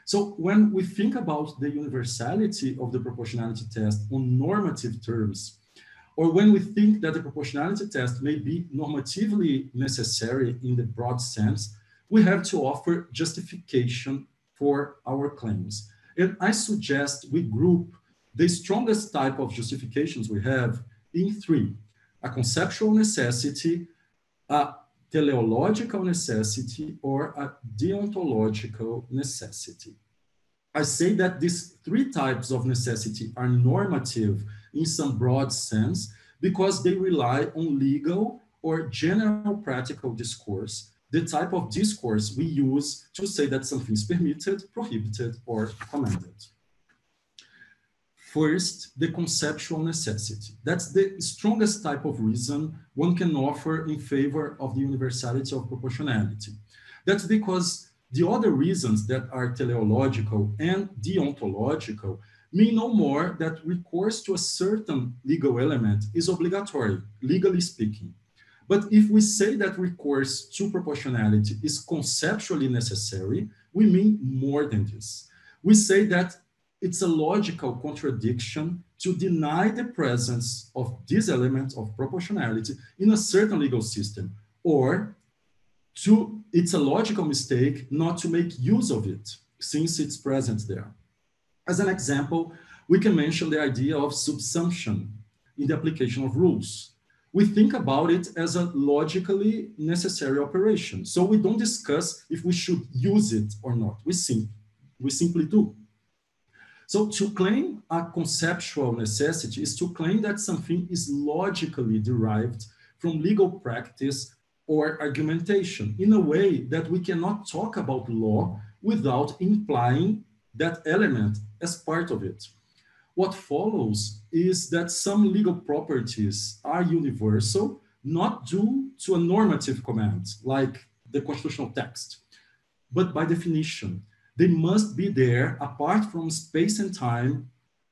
So when we think about the universality of the proportionality test on normative terms, or when we think that the proportionality test may be normatively necessary in the broad sense, we have to offer justification for our claims. And I suggest we group the strongest type of justifications we have in three: a conceptual necessity, a teleological necessity, or a deontological necessity. I say that these three types of necessity are normative in some broad sense because they rely on legal or general practical discourse, the type of discourse we use to say that something is permitted, prohibited, or commanded. First, the conceptual necessity. That's the strongest type of reason one can offer in favor of the universality of proportionality. That's because the other reasons that are teleological and deontological mean no more that recourse to a certain legal element is obligatory, legally speaking. But if we say that recourse to proportionality is conceptually necessary, we mean more than this. We say that it's a logical contradiction to deny the presence of this element of proportionality in a certain legal system, or it's a logical mistake not to make use of it since it's present there. As an example, we can mention the idea of subsumption in the application of rules. We think about it as a logically necessary operation. So we don't discuss if we should use it or not. We simply do. So to claim a conceptual necessity is to claim that something is logically derived from legal practice or argumentation in a way that we cannot talk about law without implying that element as part of it. What follows is that some legal properties are universal, not due to a normative command, like the constitutional text, but by definition. They must be there apart from space and time,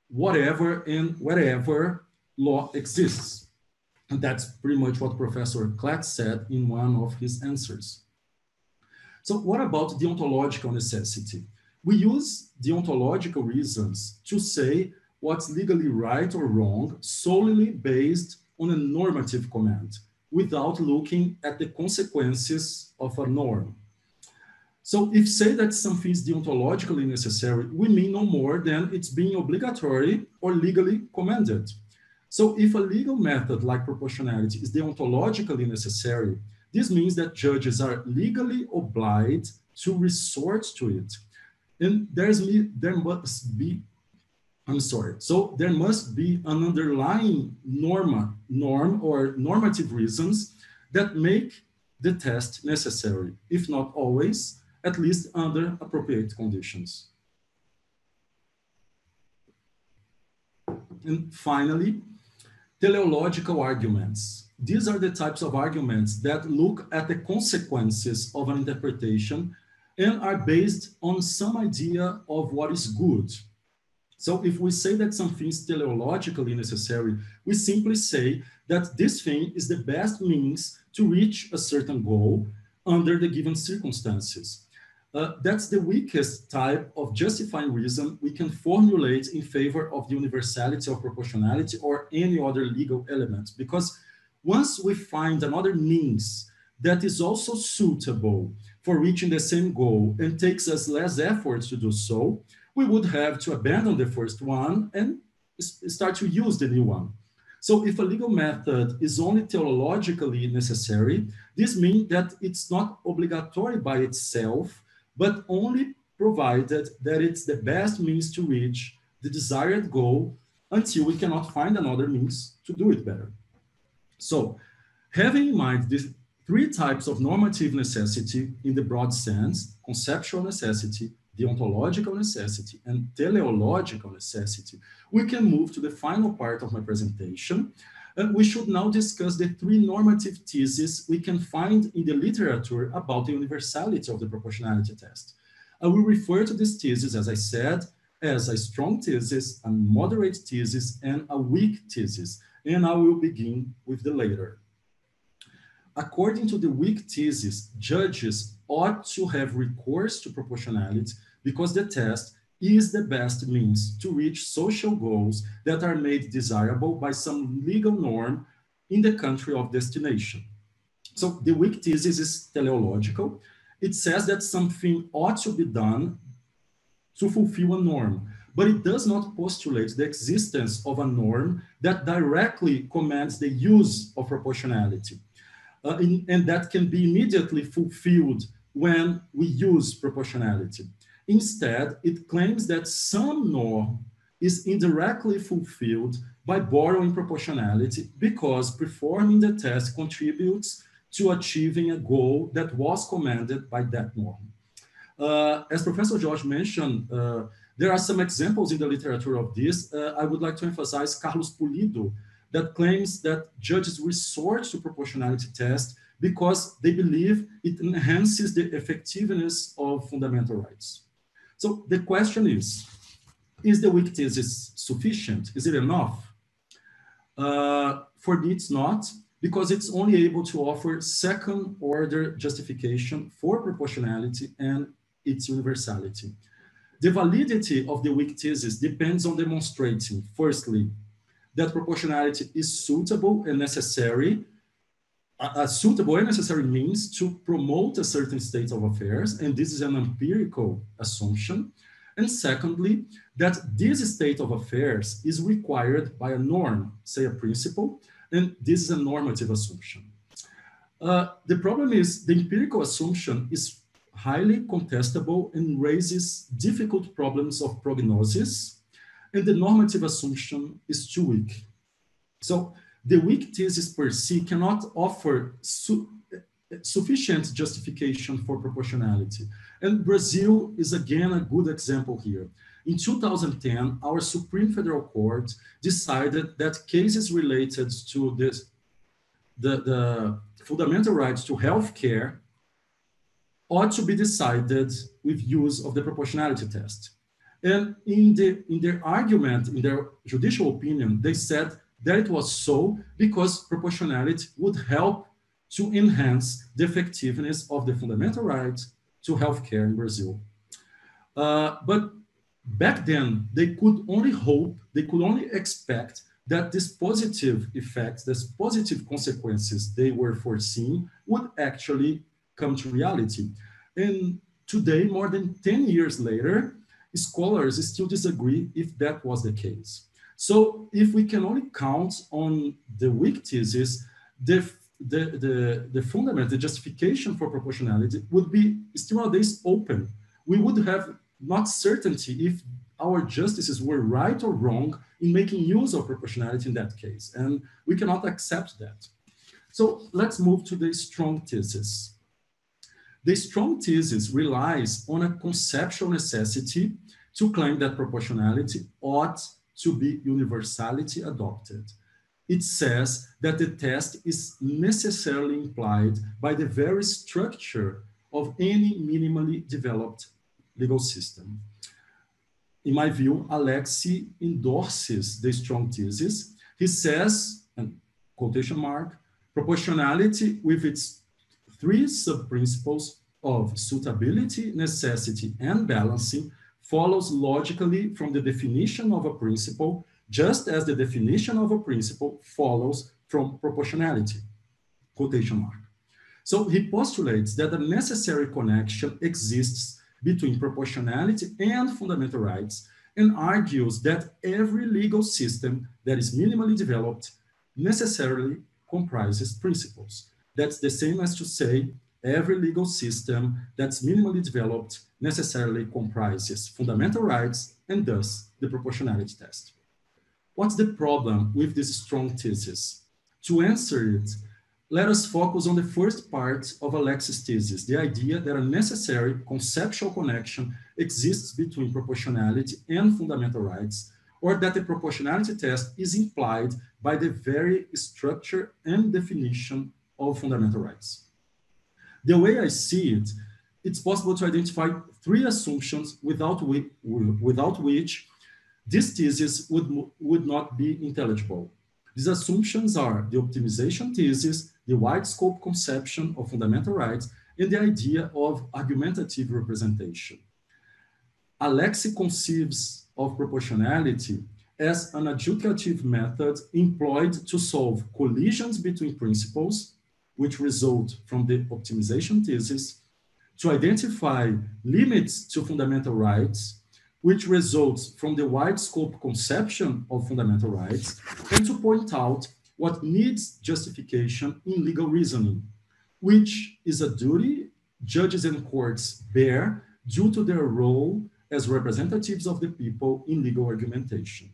whatever and wherever law exists. And that's pretty much what Professor Klett said in one of his answers. So what about deontological necessity? We use deontological reasons to say what's legally right or wrong solely based on a normative command without looking at the consequences of a norm. So if say that something is deontologically necessary, we mean no more than it's being obligatory or legally commanded. So if a legal method like proportionality is deontologically necessary, this means that judges are legally obliged to resort to it. And there must be an underlying norm or normative reasons that make the test necessary, if not always, at least under appropriate conditions. And finally, teleological arguments. These are the types of arguments that look at the consequences of an interpretation and are based on some idea of what is good. So if we say that something is teleologically necessary, we simply say that this thing is the best means to reach a certain goal under the given circumstances. That's the weakest type of justifying reason we can formulate in favor of the universality of proportionality or any other legal element, because once we find another means that is also suitable for reaching the same goal and takes us less effort to do so, we would have to abandon the first one and start to use the new one. So if a legal method is only teleologically necessary, this means that it's not obligatory by itself, but only provided that it's the best means to reach the desired goal until we cannot find another means to do it better. So having in mind these three types of normative necessity in the broad sense, conceptual necessity, deontological necessity, and teleological necessity, we can move to the final part of my presentation. We should now discuss the three normative theses we can find in the literature about the universality of the proportionality test. I will refer to these theses, as I said, as a strong thesis, a moderate thesis, and a weak thesis, and I will begin with the latter. According to the weak thesis, judges ought to have recourse to proportionality because the test is the best means to reach social goals that are made desirable by some legal norm in the country of destination. So the weak thesis is teleological. It says that something ought to be done to fulfill a norm, but it does not postulate the existence of a norm that directly commands the use of proportionality, and that can be immediately fulfilled when we use proportionality. Instead, it claims that some norm is indirectly fulfilled by borrowing proportionality because performing the test contributes to achieving a goal that was commanded by that norm. As Professor Jorge mentioned, there are some examples in the literature of this. I would like to emphasize Carlos Pulido, that claims that judges resort to proportionality test because they believe it enhances the effectiveness of fundamental rights. So the question is the weak thesis sufficient? Is it enough? For me, it's not, because it's only able to offer second order justification for proportionality and its universality. The validity of the weak thesis depends on demonstrating, firstly, that proportionality is suitable and necessary. A suitable and necessary means to promote a certain state of affairs, and this is an empirical assumption. And secondly, that this state of affairs is required by a norm, say a principle, and this is a normative assumption. The problem is the empirical assumption is highly contestable and raises difficult problems of prognosis, and the normative assumption is too weak. So the weak thesis per se cannot offer sufficient justification for proportionality. And Brazil is again a good example here. In 2010, our Supreme Federal Court decided that cases related to the fundamental rights to health care ought to be decided with use of the proportionality test. And in their argument, in their judicial opinion, they said that it was so because proportionality would help to enhance the effectiveness of the fundamental right to healthcare in Brazil. But back then, they could only hope, they could only expect that these positive effects, these positive consequences they were foreseeing would actually come to reality. And today, more than 10 years later, scholars still disagree if that was the case. So if we can only count on the weak thesis, the fundament, the justification for proportionality would be still nowadays open. We would have not certainty if our justices were right or wrong in making use of proportionality in that case. And we cannot accept that. So let's move to the strong thesis. The strong thesis relies on a conceptual necessity to claim that proportionality ought to be universality adopted. It says that the test is necessarily implied by the very structure of any minimally developed legal system. In my view, Alexi endorses the strong thesis. He says, and quotation mark, proportionality with its three sub-principles of suitability, necessity, and balancing follows logically from the definition of a principle, just as the definition of a principle follows from proportionality, quotation mark. So he postulates that a necessary connection exists between proportionality and fundamental rights, and argues that every legal system that is minimally developed necessarily comprises principles. That's the same as to say every legal system that's minimally developed necessarily comprises fundamental rights and thus the proportionality test. What's the problem with this strong thesis? To answer it, let us focus on the first part of Alexi's thesis, the idea that a necessary conceptual connection exists between proportionality and fundamental rights, or that the proportionality test is implied by the very structure and definition of fundamental rights. The way I see it, it's possible to identify three assumptions without which this thesis would not be intelligible. These assumptions are the optimization thesis, the wide scope conception of fundamental rights, and the idea of argumentative representation. Alexi conceives of proportionality as an adjudicative method employed to solve collisions between principles, which result from the optimization thesis, to identify limits to fundamental rights, which results from the wide scope conception of fundamental rights, and to point out what needs justification in legal reasoning, which is a duty judges and courts bear due to their role as representatives of the people in legal argumentation.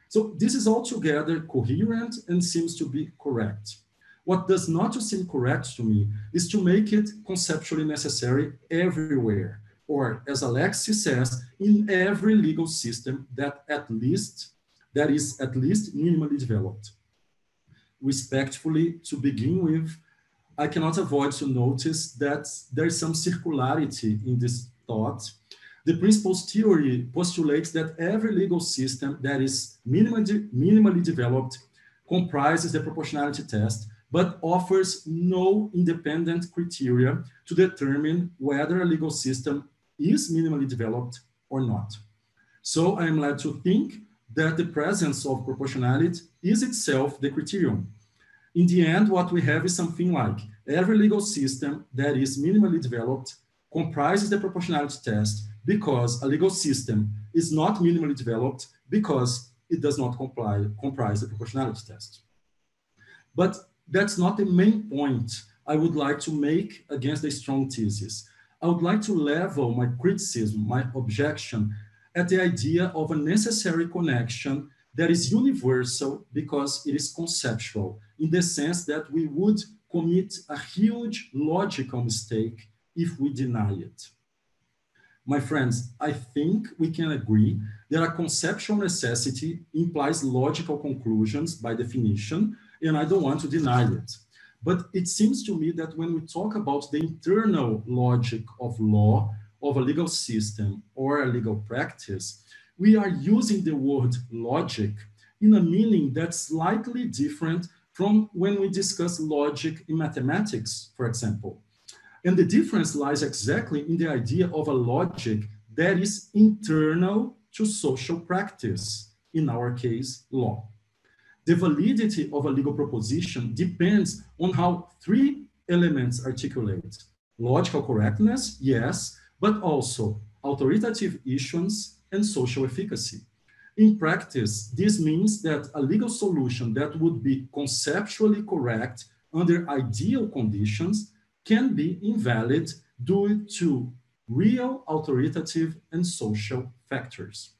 So this is altogether coherent and seems to be correct. What does not seem correct to me is to make it conceptually necessary everywhere, or as Alexis says, in every legal system that is at least minimally developed. Respectfully, to begin with, I cannot avoid to notice that there is some circularity in this thought. The principles theory postulates that every legal system that is minimally developed comprises the proportionality test, but offers no independent criteria to determine whether a legal system is minimally developed or not. So I am led to think that the presence of proportionality is itself the criterion. In the end, what we have is something like every legal system that is minimally developed comprises the proportionality test because a legal system is not minimally developed because it does not comprise the proportionality test. But that's not the main point I would like to make against the strong thesis. I would like to level my criticism, my objection, at the idea of a necessary connection that is universal because it is conceptual, in the sense that we would commit a huge logical mistake if we deny it. My friends, I think we can agree that a conceptual necessity implies logical conclusions by definition, and I don't want to deny it. But it seems to me that when we talk about the internal logic of law, of a legal system or a legal practice, we are using the word logic in a meaning that's slightly different from when we discuss logic in mathematics, for example. And the difference lies exactly in the idea of a logic that is internal to social practice, in our case, law. The validity of a legal proposition depends on how three elements articulate. Logical correctness, yes, but also authoritative issuance and social efficacy. In practice, this means that a legal solution that would be conceptually correct under ideal conditions can be invalid due to real authoritative and social factors.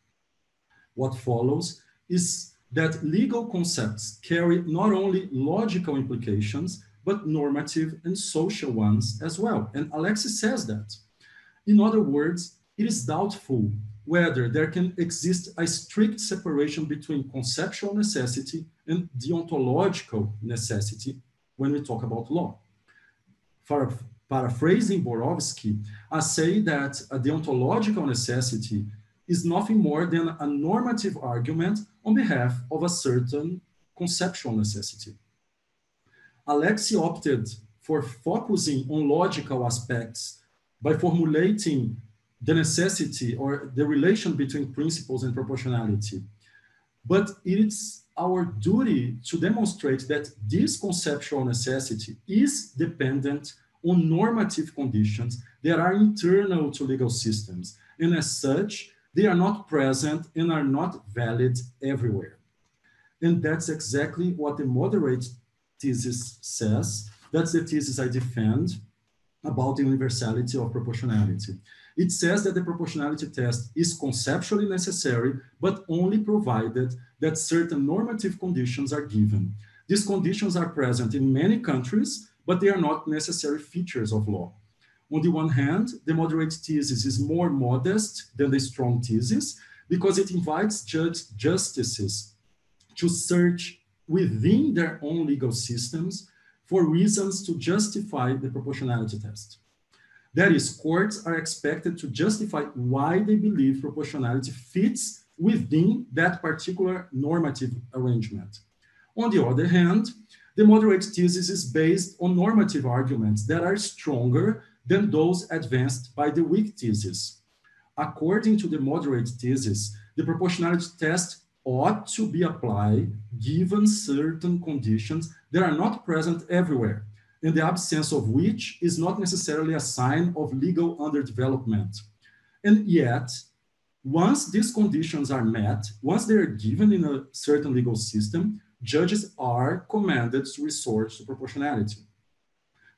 What follows is that legal concepts carry not only logical implications, but normative and social ones as well. And Alexis says that. In other words, it is doubtful whether there can exist a strict separation between conceptual necessity and deontological necessity when we talk about law. Paraphrasing Borowski, I say that a deontological necessity is nothing more than a normative argument on behalf of a certain conceptual necessity. Alexi opted for focusing on logical aspects by formulating the necessity or the relation between principles and proportionality. But it's our duty to demonstrate that this conceptual necessity is dependent on normative conditions that are internal to legal systems, and as such, they are not present and are not valid everywhere. And that's exactly what the moderate thesis says. That's the thesis I defend about the universality of proportionality. It says that the proportionality test is conceptually necessary, but only provided that certain normative conditions are given. These conditions are present in many countries, but they are not necessary features of law. On the one hand, the moderate thesis is more modest than the strong thesis because it invites justices to search within their own legal systems for reasons to justify the proportionality test. That is, courts are expected to justify why they believe proportionality fits within that particular normative arrangement. On the other hand, the moderate thesis is based on normative arguments that are stronger than those advanced by the weak thesis. According to the moderate thesis, the proportionality test ought to be applied given certain conditions that are not present everywhere, and the absence of which is not necessarily a sign of legal underdevelopment. And yet, once these conditions are met, once they are given in a certain legal system, judges are commanded to resort to proportionality.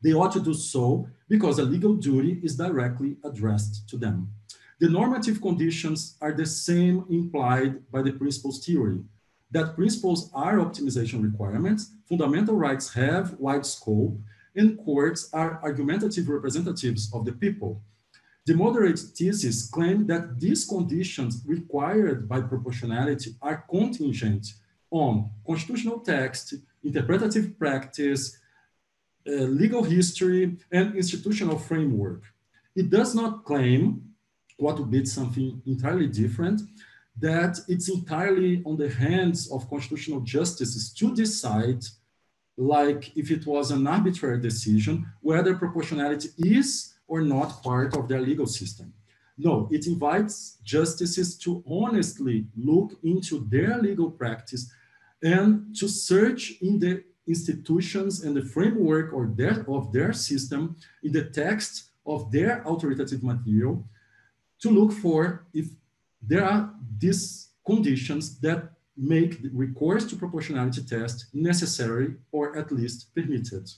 They ought to do so because a legal duty is directly addressed to them. The normative conditions are the same implied by the principles theory, that principles are optimization requirements, fundamental rights have wide scope, and courts are argumentative representatives of the people. The moderate thesis claim that these conditions required by proportionality are contingent on constitutional text, interpretative practice, legal history, and institutional framework. It does not claim, what would be something entirely different, that it's entirely on the hands of constitutional justices to decide, like if it was an arbitrary decision, whether proportionality is or not part of their legal system. No, it invites justices to honestly look into their legal practice and to search in the institutions and the framework of their system, in the text of their authoritative material, to look for if there are these conditions that make the recourse to proportionality test necessary or at least permitted.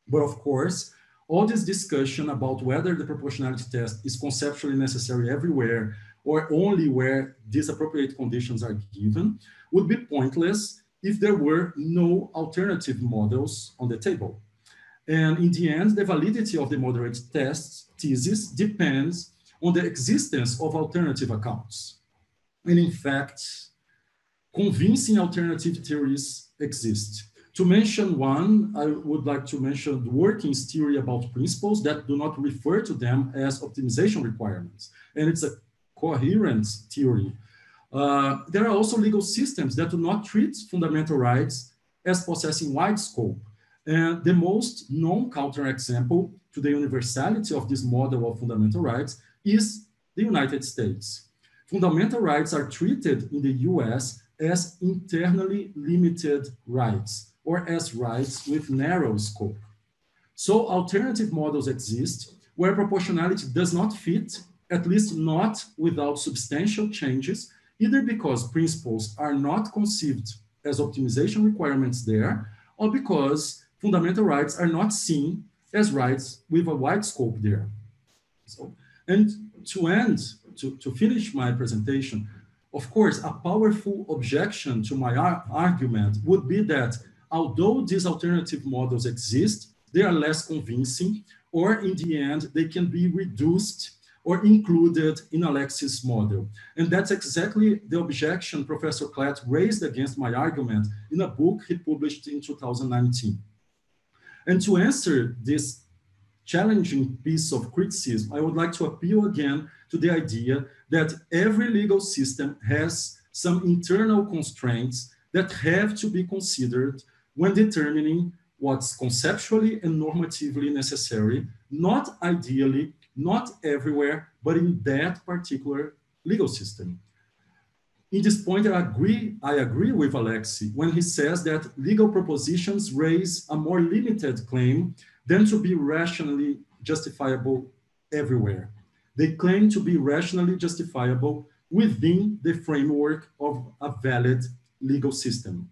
But of course, all this discussion about whether the proportionality test is conceptually necessary everywhere or only where these appropriate conditions are given would be pointless if there were no alternative models on the table. And in the end, the validity of the moderate test's thesis depends on the existence of alternative accounts. And in fact, convincing alternative theories exist. To mention one, I would like to mention Dworkin's theory about principles that do not refer to them as optimization requirements. And it's a coherent theory. There are also legal systems that do not treat fundamental rights as possessing wide scope. And the most known counterexample to the universality of this model of fundamental rights is the United States. Fundamental rights are treated in the US as internally limited rights, or as rights with narrow scope. So alternative models exist where proportionality does not fit, at least not without substantial changes, either because principles are not conceived as optimization requirements there, or because fundamental rights are not seen as rights with a wide scope there. So, and to finish my presentation, of course, a powerful objection to my argument would be that although these alternative models exist, they are less convincing, or in the end, they can be reduced or included in Alexis' model. And that's exactly the objection Professor Klatt raised against my argument in a book he published in 2019. And to answer this challenging piece of criticism, I would like to appeal again to the idea that every legal system has some internal constraints that have to be considered when determining what's conceptually and normatively necessary, not ideally, not everywhere, but in that particular legal system. In this point, I agree with Alexis when he says that legal propositions raise a more limited claim than to be rationally justifiable everywhere. They claim to be rationally justifiable within the framework of a valid legal system.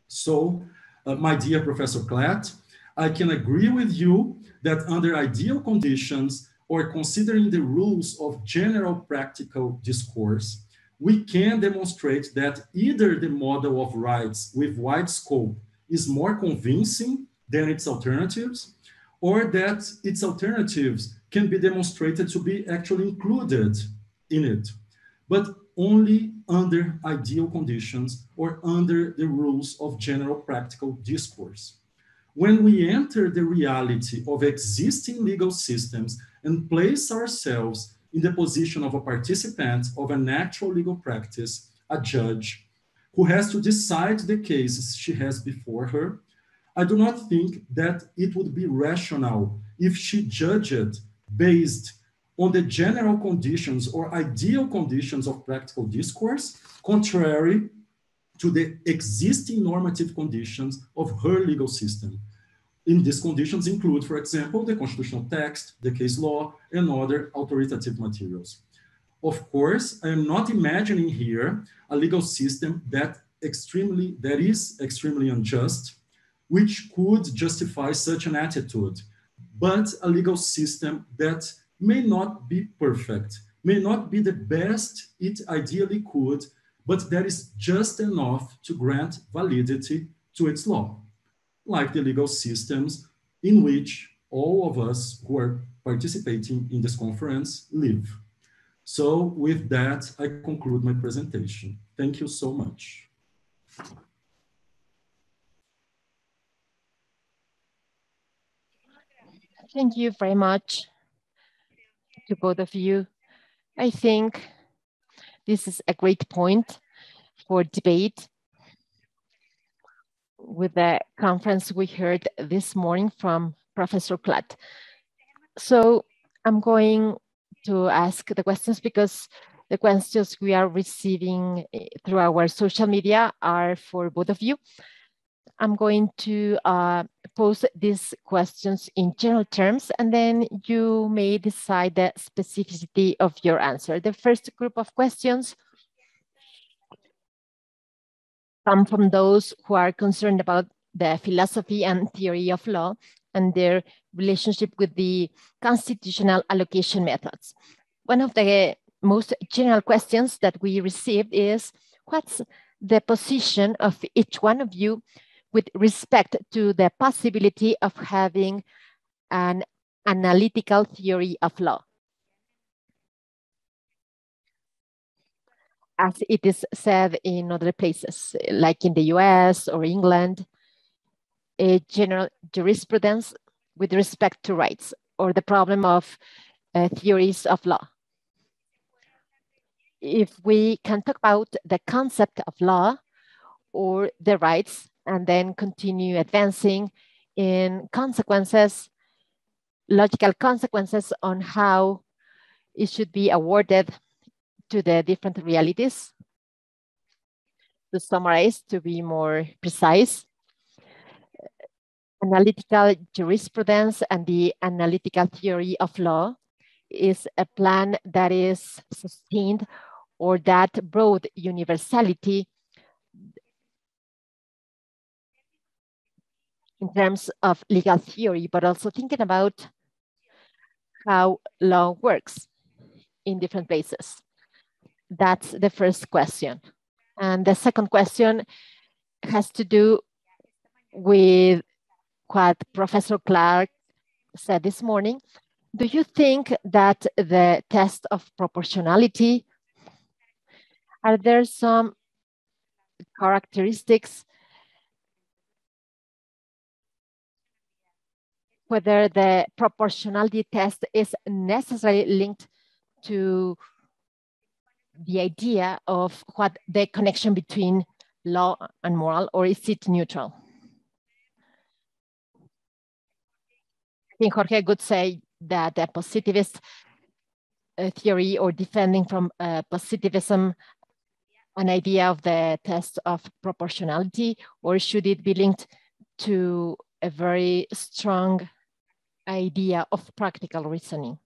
So, my dear Professor Klatt, I can agree with you that under ideal conditions or considering the rules of general practical discourse, we can demonstrate that either the model of rights with wide scope is more convincing than its alternatives, or that its alternatives can be demonstrated to be actually included in it, but only under ideal conditions or under the rules of general practical discourse. When we enter the reality of existing legal systems and place ourselves in the position of a participant of an actual legal practice, a judge, who has to decide the cases she has before her, I do not think that it would be rational if she judged based on the general conditions or ideal conditions of practical discourse, contrary to the existing normative conditions of her legal system. In these conditions include, for example, the constitutional text, the case law, and other authoritative materials. Of course, I am not imagining here a legal system that is extremely unjust, which could justify such an attitude, but a legal system that may not be perfect, may not be the best it ideally could, but that is just enough to grant validity to its law, like the legal systems in which all of us who are participating in this conference live. So with that, I conclude my presentation. Thank you so much. Thank you very much to both of you. I think this is a great point for debate with the conference we heard this morning from Professor Platt. So I'm going to ask the questions because the questions we are receiving through our social media are for both of you. I'm going to pose these questions in general terms, and then you may decide the specificity of your answer. The first group of questions come from those who are concerned about the philosophy and theory of law and their relationship with the constitutional allocation methods. One of the most general questions that we received is, what's the position of each one of you with respect to the possibility of having an analytical theory of law? As it is said in other places, like in the US or England, a general jurisprudence with respect to rights, or the problem of theories of law. If we can talk about the concept of law or the rights, and then continue advancing in consequences, logical consequences on how it should be awarded to the different realities. To summarize, to be more precise, analytical jurisprudence and the analytical theory of law is a plan that is sustained, or that broad universality in terms of legal theory, but also thinking about how law works in different places. That's the first question. And the second question has to do with what Professor Clark said this morning. Do you think that the test of proportionality, are there some characteristics whether the proportionality test is necessarily linked to the idea of what the connection between law and moral, or is it neutral? I think Jorge could say that a positivist theory, or defending from positivism, an idea of the test of proportionality, or should it be linked to a very strong idea of practical reasoning?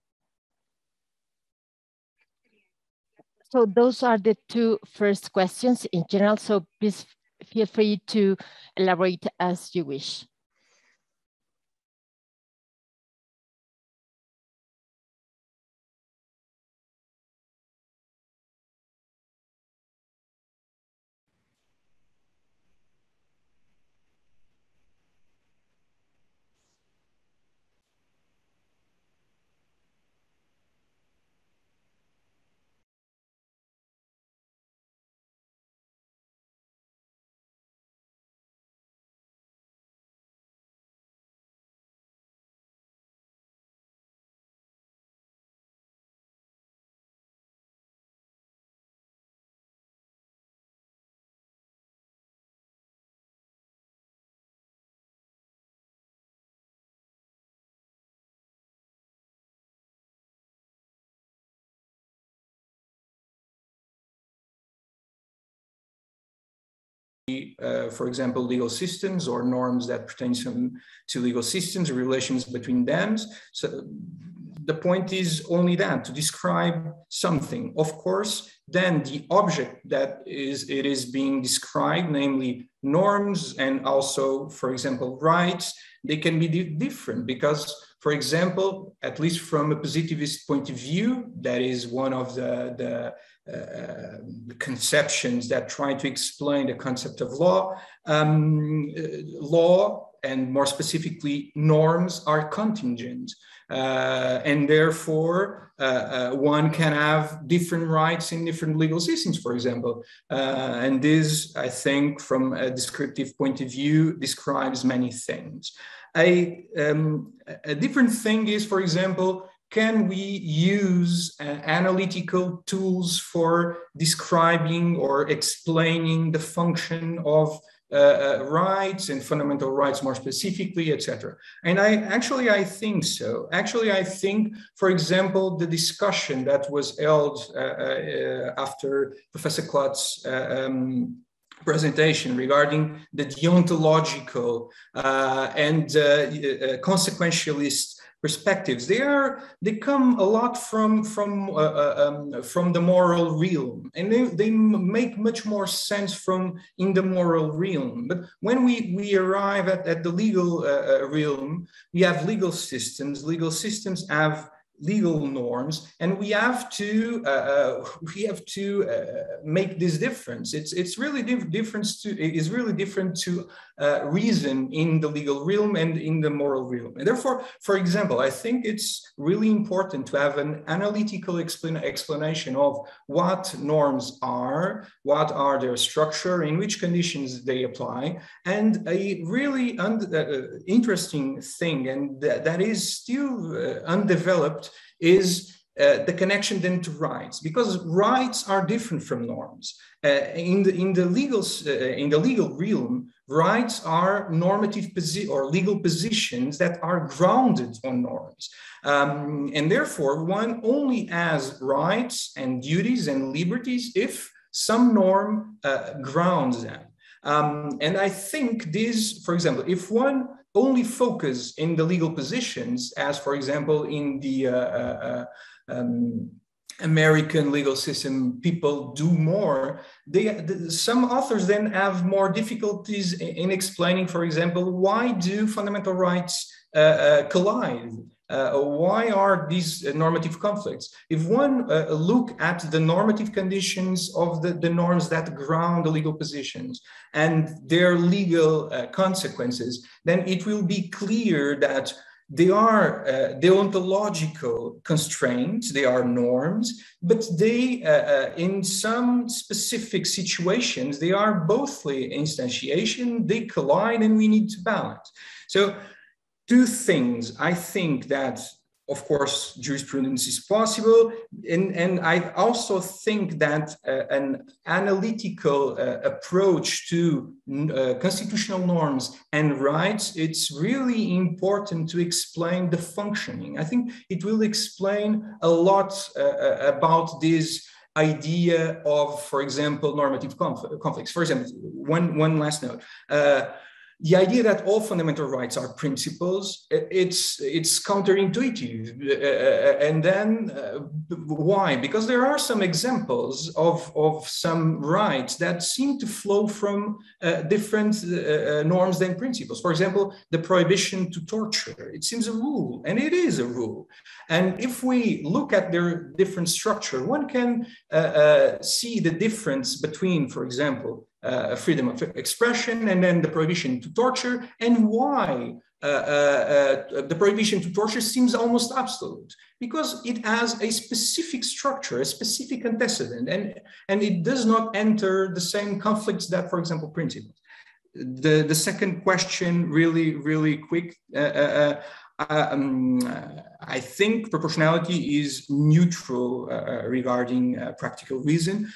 So those are the two first questions in general. So please feel free to elaborate as you wish. For example, legal systems or norms that pertain to legal systems, relations between them. So the point is only that, to describe something. Of course, then the object that it is being described, namely norms and also, for example, rights, they can be different because, For example, at least from a positivist point of view, that is one of the conceptions that try to explain the concept of law. Law, and more specifically, norms are contingent. And therefore, one can have different rights in different legal systems, for example. And this, I think, from a descriptive point of view, describes many things. A different thing is, for example, can we use analytical tools for describing or explaining the function of rights and fundamental rights more specifically, etc. And I think so. Actually, I think, for example, the discussion that was held after Professor Klotz's presentation regarding the deontological and consequentialist perspectives, they come a lot from the moral realm, and they make much more sense in the moral realm. But when we arrive at the legal realm, we have legal systems. Legal systems have legal norms, and we have to make this difference. It's really different to reason in the legal realm and in the moral realm. And therefore, for example, I think it's really important to have an analytical explanation of what norms are, what are their structure, in which conditions they apply, and a really interesting thing, and that is still undeveloped, is the connection then to rights, because rights are different from norms. In the legal realm, rights are normative legal positions that are grounded on norms, and therefore one only has rights and duties and liberties if some norm grounds them. And I think this, for example, if one only focus in the legal positions, as for example in the American legal system, people do more. Some authors then have more difficulties in explaining, for example, why do fundamental rights collide? Why are these normative conflicts? If one look at the normative conditions of the norms that ground the legal positions and their legal consequences, then it will be clear that they are deontological constraints, they are norms, but they, in some specific situations, they are bothly instantiation, they collide, and we need to balance. So, two things. I think that, of course, jurisprudence is possible, and I also think that an analytical approach to constitutional norms and rights, it's really important to explain the functioning. I think it will explain a lot about this idea of, for example, normative conflicts. For example, one last note. The idea that all fundamental rights are principles, it's counterintuitive. And then why? Because there are some examples of some rights that seem to flow from different norms than principles. For example, the prohibition to torture. It seems a rule, and it is a rule. And if we look at their different structure, one can see the difference between, for example, freedom of expression and then the prohibition to torture, and why the prohibition to torture seems almost absolute, because it has a specific structure, a specific antecedent, and it does not enter the same conflicts that, for example, principles. The second question, really quick. I think proportionality is neutral regarding practical reason,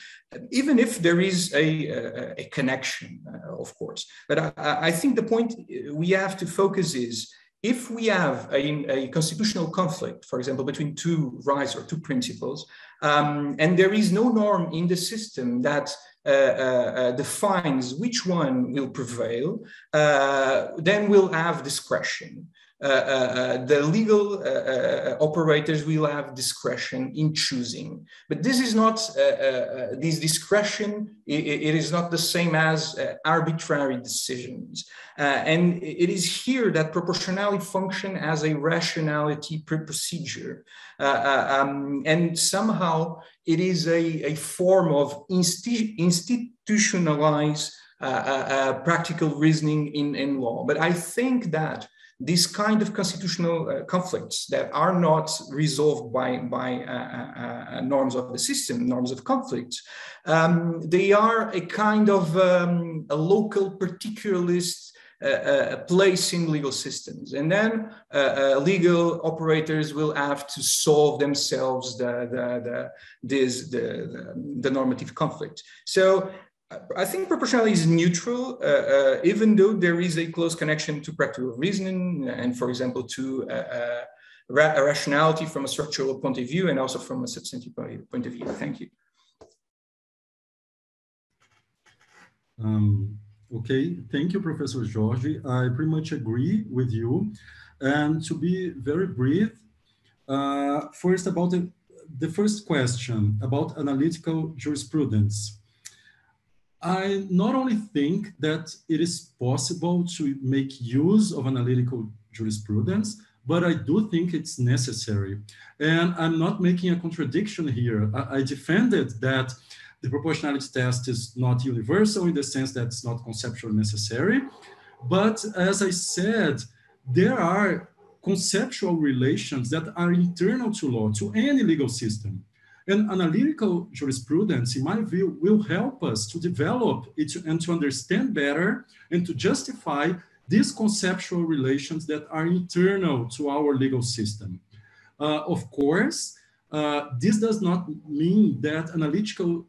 even if there is a connection, of course. But I think the point we have to focus is, if we have a constitutional conflict, for example, between two rights or two principles, and there is no norm in the system that defines which one will prevail, then we'll have discretion. the legal operators will have discretion in choosing. But this is not, this discretion, it is not the same as arbitrary decisions. And it is here that proportionality function as a rationality procedure. And somehow it is a form of institutionalized practical reasoning in law. But I think that these kind of constitutional conflicts that are not resolved by norms of the system, norms of conflict, they are a kind of a local particularist place in legal systems. And then legal operators will have to solve themselves the normative conflict. So I think proportionality is neutral, even though there is a close connection to practical reasoning and, for example, to rationality from a structural point of view and also from a substantive point of view. Thank you. Okay, thank you, Professor Jorge. I pretty much agree with you. And to be very brief, first about the first question about analytical jurisprudence. I not only think that it is possible to make use of analytical jurisprudence, but I do think it's necessary. And I'm not making a contradiction here. I defended that the proportionality test is not universal in the sense that it's not conceptually necessary. But as I said, there are conceptual relations that are internal to law, to any legal system. And analytical jurisprudence, in my view, will help us to develop it and to understand better and to justify these conceptual relations that are internal to our legal system. Of course, this does not mean that analytical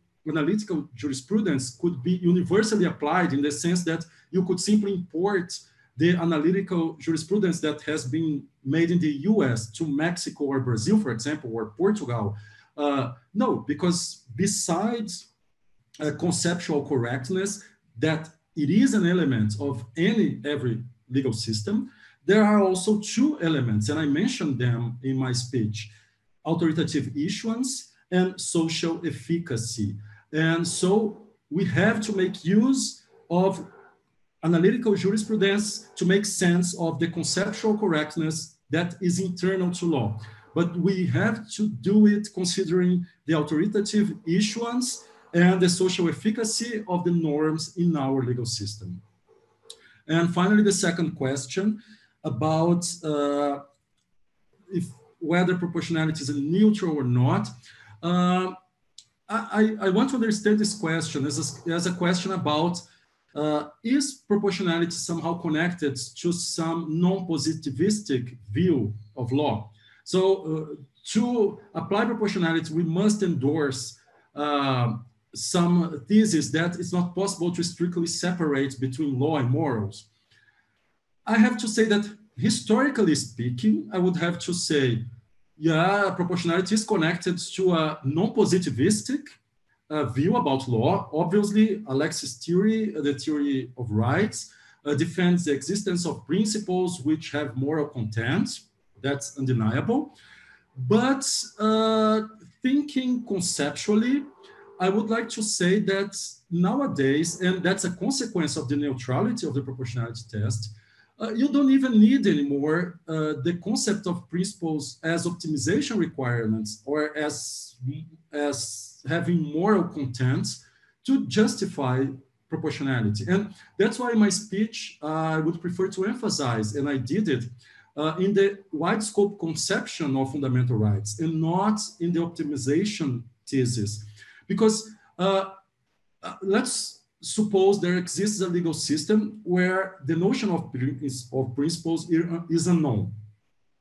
jurisprudence could be universally applied in the sense that you could simply import the analytical jurisprudence that has been made in the US to Mexico or Brazil, for example, or Portugal. No, because besides conceptual correctness, that it is an element of every legal system, there are also two elements, and I mentioned them in my speech: authoritative issuance and social efficacy. And so we have to make use of analytical jurisprudence to make sense of the conceptual correctness that is internal to law. But we have to do it considering the authoritative issuance and the social efficacy of the norms in our legal system. And finally, the second question about whether proportionality is neutral or not. I want to understand this question as a question about is proportionality somehow connected to some non-positivistic view of law? So to apply proportionality, we must endorse some thesis that it's not possible to strictly separate between law and morals. I have to say that historically speaking, I would have to say, yeah, proportionality is connected to a non-positivistic view about law. Obviously, Alexis' theory, the theory of rights, defends the existence of principles which have moral content. That's undeniable. But thinking conceptually, I would like to say that nowadays, and that's a consequence of the neutrality of the proportionality test, you don't even need anymore the concept of principles as optimization requirements or as having moral content to justify proportionality. And that's why in my speech, I would prefer to emphasize, and I did it, in the wide scope conception of fundamental rights and not in the optimization thesis. Because let's suppose there exists a legal system where the notion of principles is unknown,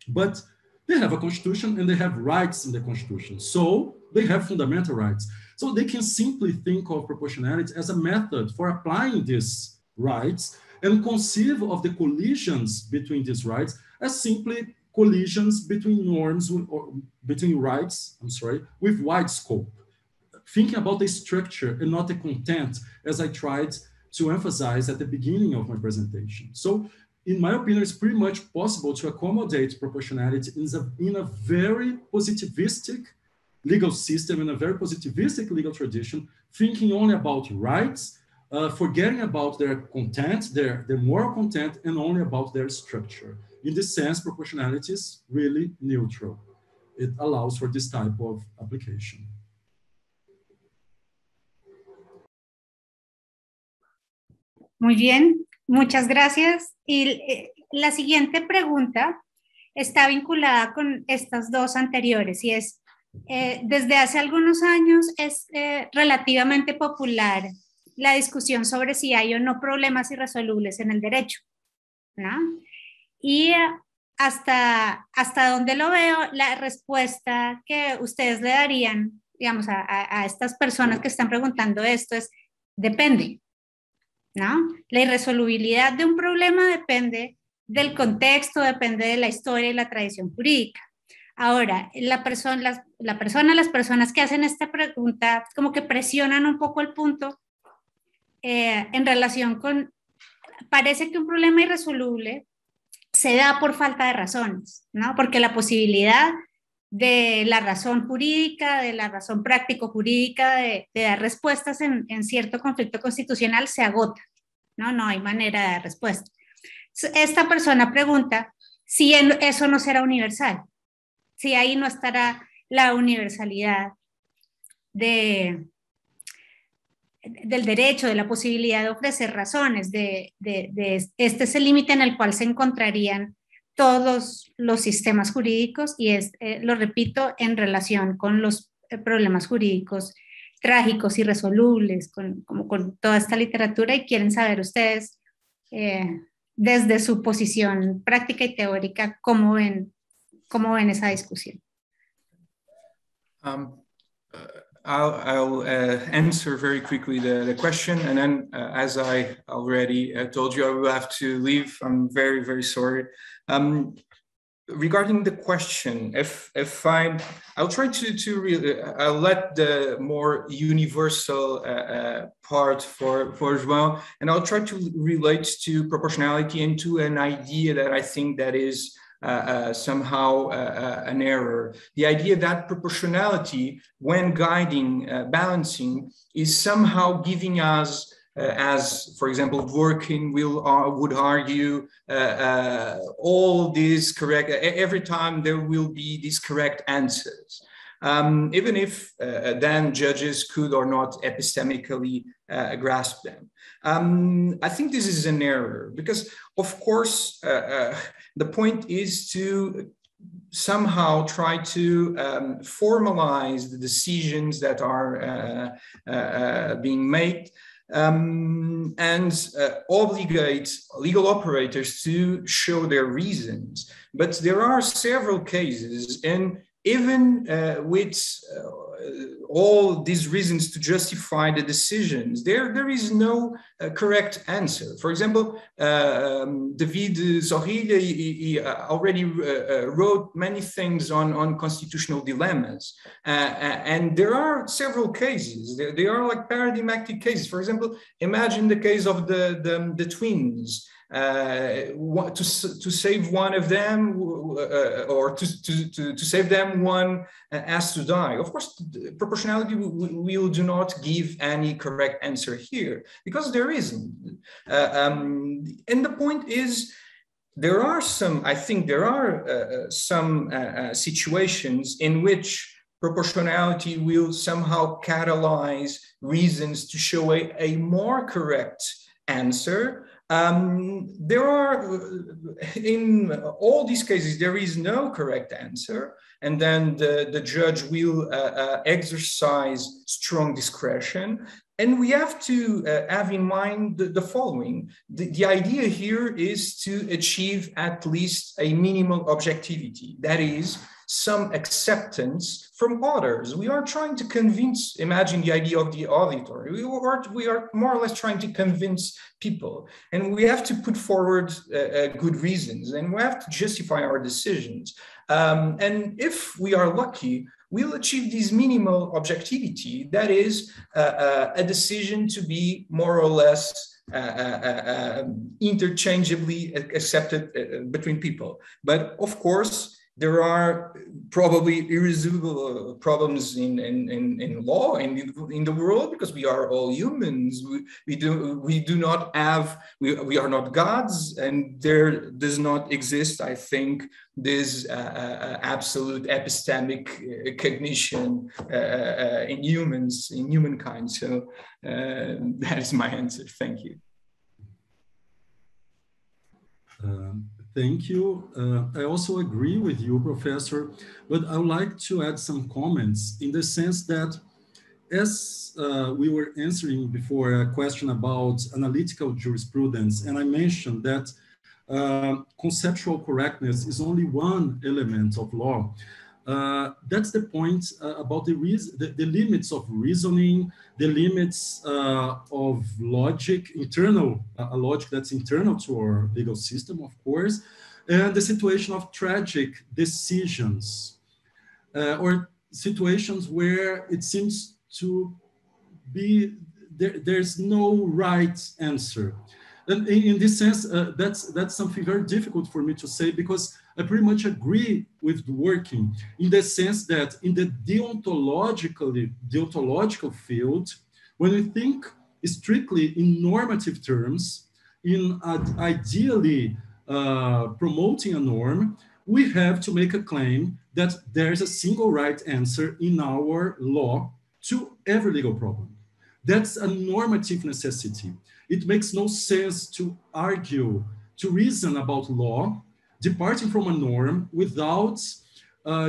but they have a constitution and they have rights in the constitution. So they have fundamental rights. So they can simply think of proportionality as a method for applying these rights and conceive of the collisions between these rights as simply collisions between norms or between rights, with wide scope. Thinking about the structure and not the content, as I tried to emphasize at the beginning of my presentation. So in my opinion, it's pretty much possible to accommodate proportionality in a very positivistic legal system, in a very positivistic legal tradition, thinking only about rights, forgetting about their content, their moral content, and only about their structure. In this sense, proportionality is really neutral. It allows for this type of application. Muy bien, muchas gracias. Y la siguiente pregunta está vinculada con estas dos anteriores y es, desde hace algunos años es relativamente popular la discusión sobre si hay o no problemas irresolubles en el derecho, ¿no? Y hasta donde lo veo, la respuesta que ustedes le darían, digamos, a estas personas que están preguntando esto es, depende, ¿no? La irresolubilidad de un problema depende del contexto, depende de la historia y la tradición jurídica. Ahora, las personas que hacen esta pregunta como que presionan un poco el punto en relación con, parece que un problema irresoluble se da por falta de razones, ¿no? Porque la posibilidad de la razón jurídica, de la razón práctico-jurídica, de dar respuestas en cierto conflicto constitucional se agota, ¿no? No hay manera de dar respuesta. Esta persona pregunta si eso no será universal, si ahí no estará la universalidad del derecho, de la posibilidad de ofrecer razones, este es el límite en el cual se encontrarían todos los sistemas jurídicos y lo repito, en relación con los problemas jurídicos trágicos, irresolubles, como con toda esta literatura, y quieren saber ustedes desde su posición práctica y teórica cómo ven esa discusión. I'll answer very quickly the question, and then as I already told you, I will have to leave. I'm very, very sorry. Regarding the question, I'll try I'll let the more universal part for Joao, and I'll try to relate to proportionality into an idea that I think that is somehow an error. The idea that proportionality, when guiding balancing, is somehow giving us, as for example, Dworkin would argue, all these correct, every time there will be these correct answers. Even if then judges could or not epistemically grasp them. I think this is an error because, of course, the point is to somehow try to formalize the decisions that are being made and obligate legal operators to show their reasons. But there are several cases, and even with all these reasons to justify the decisions, there is no correct answer. For example, David Zorrilla already wrote many things on constitutional dilemmas. And there are several cases. They are like paradigmatic cases. For example, imagine the case of the twins. To save one of them, or to save them, one has to die. Of course, proportionality will do not give any correct answer here because there isn't. And the point is, there are some situations in which proportionality will somehow catalyze reasons to show a more correct answer. There are, in all these cases, there is no correct answer, and then the judge will exercise strong discretion. And we have to have in mind the following. The idea here is to achieve at least a minimal objectivity, that is, some acceptance from others. We are trying to convince, imagine the idea of the auditor. We are more or less trying to convince people, and we have to put forward good reasons, and we have to justify our decisions. And if we are lucky, will achieve this minimal objectivity, that is a decision to be more or less interchangeably accepted between people. But of course, there are probably irresolvable problems in law and in the world, because we are all humans. We are not gods, and there does not exist, I think, this absolute epistemic cognition in humans, in humankind. So that is my answer. Thank you. Thank you. I also agree with you, Professor, but I would like to add some comments in the sense that as we were answering before a question about analytical jurisprudence, and I mentioned that conceptual correctness is only one element of law. That's the point about the limits of reasoning, the limits of logic, a logic that's internal to our legal system, of course, and the situation of tragic decisions, or situations where it seems to be, there's no right answer. And in this sense, that's something very difficult for me to say, because I pretty much agree with Dworkin in the sense that in the deontological field, when we think strictly in normative terms, in ideally promoting a norm, we have to make a claim that there's a single right answer in our law to every legal problem. That's a normative necessity. It makes no sense to argue, to reason about law, departing from a norm without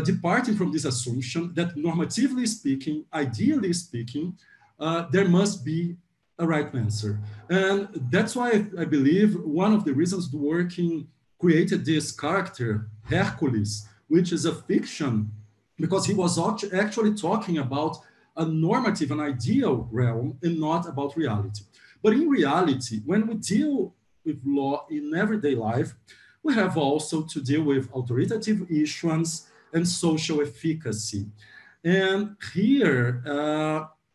departing from this assumption that normatively speaking, ideally speaking, there must be a right answer. And that's why I believe one of the reasons Dworkin created this character, Hercules, which is a fiction, because he was actually talking about a normative, an ideal realm, and not about reality. But in reality, when we deal with law in everyday life, we have also to deal with authoritative issuance and social efficacy. And here,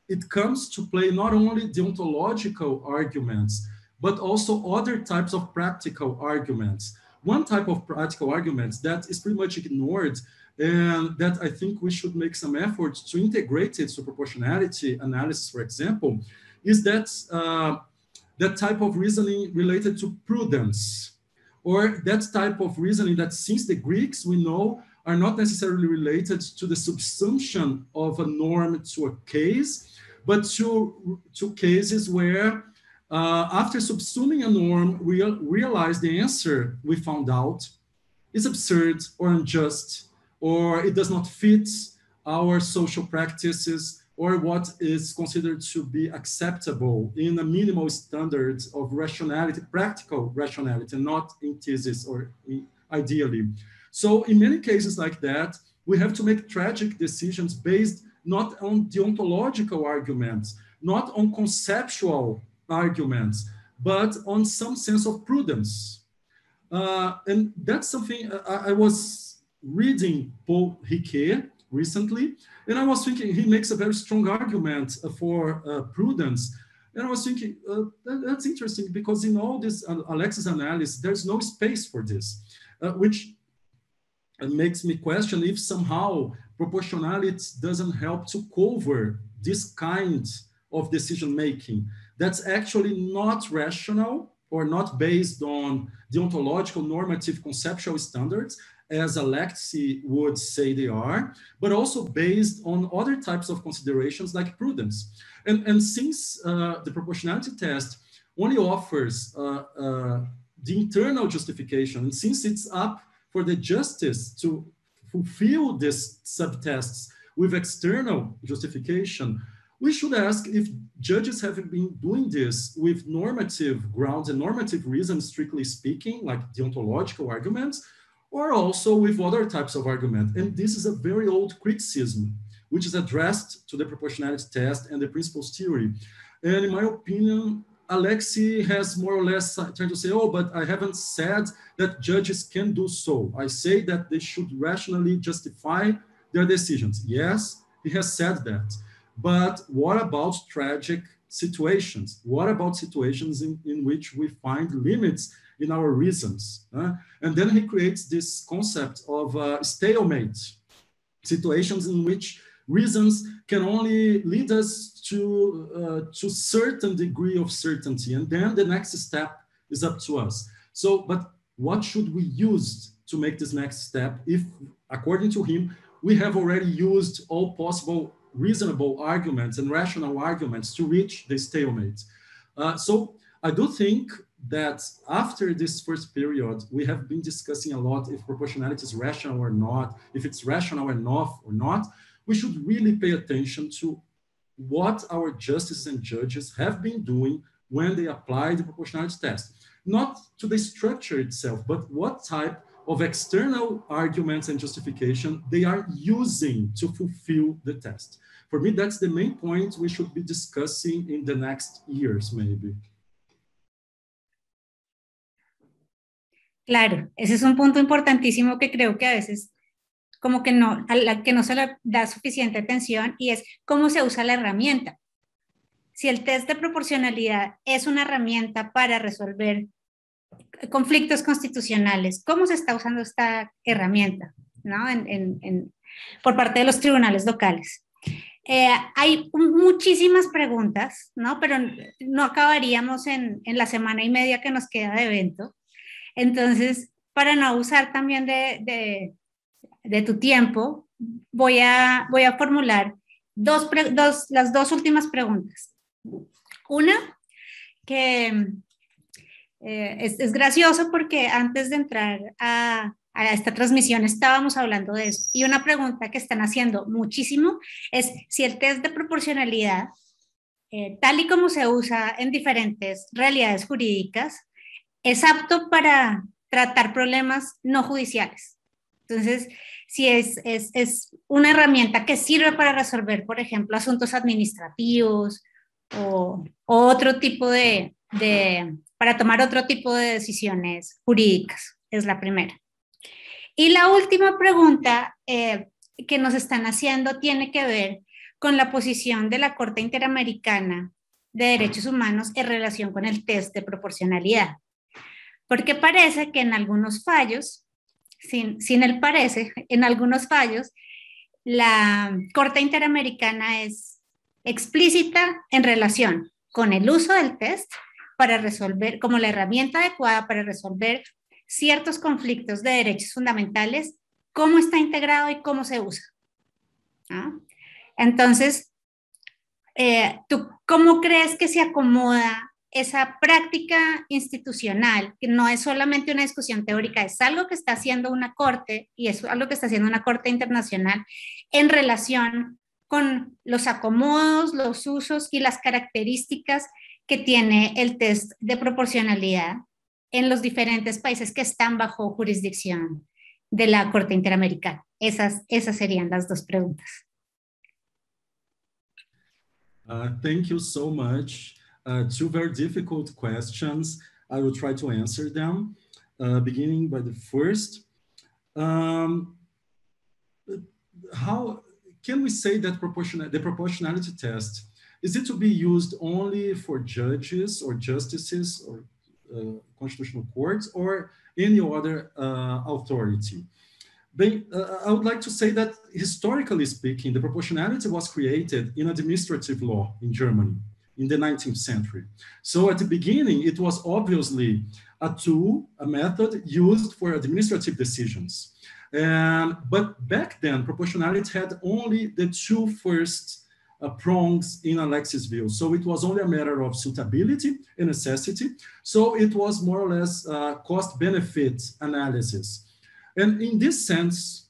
it comes to play not only deontological arguments, but also other types of practical arguments. One type of practical arguments that is pretty much ignored, and that I think we should make some effort to integrate it to proportionality analysis, for example, is that that type of reasoning related to prudence, or that type of reasoning that, since the Greeks, we know, are not necessarily related to the subsumption of a norm to a case, but to cases where after subsuming a norm, we realize the answer we found out is absurd or unjust, or it does not fit our social practices, or what is considered to be acceptable in a minimal standard of rationality, practical rationality, not in thesis or ideally. So in many cases like that, we have to make tragic decisions based not on deontological arguments, not on conceptual arguments, but on some sense of prudence. And that's something I was reading Paul Riquet recently, and I was thinking he makes a very strong argument for prudence. And I was thinking, that's interesting, because in all this Alexis analysis, there's no space for this, which makes me question if somehow proportionality doesn't help to cover this kind of decision-making that's actually not rational or not based on deontological, normative, conceptual standards, as Alexi would say they are, but also based on other types of considerations like prudence. And since the proportionality test only offers the internal justification, and since it's up for the justice to fulfill these subtests with external justification, we should ask if judges have been doing this with normative grounds and normative reasons, strictly speaking, like deontological arguments, or also with other types of argument. And this is a very old criticism, which is addressed to the proportionality test and the principles theory. And in my opinion, Alexi has more or less trying to say, oh, but I haven't said that judges can do so. I say that they should rationally justify their decisions. Yes, he has said that. But what about tragic situations? What about situations in which we find limits in our reasons? And then he creates this concept of stalemate, situations in which reasons can only lead us to certain degree of certainty. And then the next step is up to us. So, but what should we use to make this next step if, according to him, we have already used all possible reasonable arguments and rational arguments to reach the stalemate? So I do think that after this first period, we have been discussing a lot if proportionality is rational or not, if it's rational enough or not. We should really pay attention to what our justices and judges have been doing when they apply the proportionality test. Not to the structure itself, but what type of external arguments and justification they are using to fulfill the test. For me, that's the main point we should be discussing in the next years, maybe. Claro, ese es un punto importantísimo que creo que a veces como que no, que no se le da suficiente atención, y es cómo se usa la herramienta. Si el test de proporcionalidad es una herramienta para resolver conflictos constitucionales, ¿cómo se está usando esta herramienta, ¿no? Por parte de los tribunales locales? Hay muchísimas preguntas, ¿no? Pero no acabaríamos en la semana y media que nos queda de evento. Entonces, para no abusar también de tu tiempo, voy a formular las dos últimas preguntas. Una, que es gracioso porque antes de entrar a esta transmisión estábamos hablando de eso, y una pregunta que están haciendo muchísimo es si el test de proporcionalidad, tal y como se usa en diferentes realidades jurídicas, es apto para tratar problemas no judiciales. Entonces, si es una herramienta que sirve para resolver, por ejemplo, asuntos administrativos o otro tipo para tomar otro tipo de decisiones jurídicas, es la primera. Y la última pregunta que nos están haciendo tiene que ver con la posición de la Corte Interamericana de Derechos Humanos en relación con el test de proporcionalidad. Porque parece que en algunos fallos, sin el parece, en algunos fallos, la Corte Interamericana es explícita en relación con el uso del test para resolver, como la herramienta adecuada para resolver ciertos conflictos de derechos fundamentales, cómo está integrado y cómo se usa. ¿Ah? Entonces, ¿tú cómo crees que se acomoda esa práctica institucional, que no es solamente una discusión teórica, es algo que está haciendo una corte, y es algo que está haciendo una corte internacional en relación con los acomodos, los usos y las características que tiene el test de proporcionalidad en los diferentes países que están bajo jurisdicción de la Corte Interamericana? Esas serían las dos preguntas. Thank you so much. Two very difficult questions. I will try to answer them, beginning by the first. How can we say that the proportionality test, is it to be used only for judges or justices or constitutional courts or any other authority? I would like to say that historically speaking, the proportionality was created in administrative law in Germany in the 19th century. So at the beginning, it was obviously a tool, a method used for administrative decisions. But back then, proportionality had only the two first prongs in Alexis' view. So it was only a matter of suitability and necessity. So it was more or less cost-benefit analysis. And in this sense,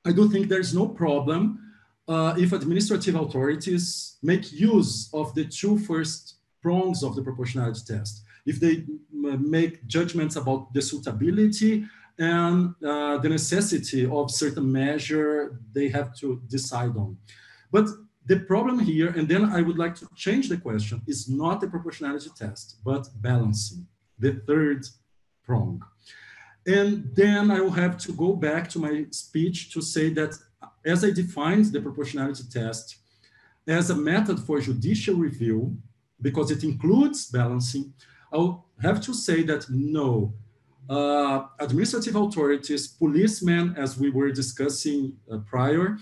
I do think there's no problem if administrative authorities make use of the two first prongs of the proportionality test, if they make judgments about the suitability and the necessity of certain measure they have to decide on. But the problem here, and then I would like to change the question, is not the proportionality test, but balancing, the third prong. And then I will have to go back to my speech to say that as I defined the proportionality test as a method for judicial review, because it includes balancing, I'll have to say that no, administrative authorities, policemen, as we were discussing prior,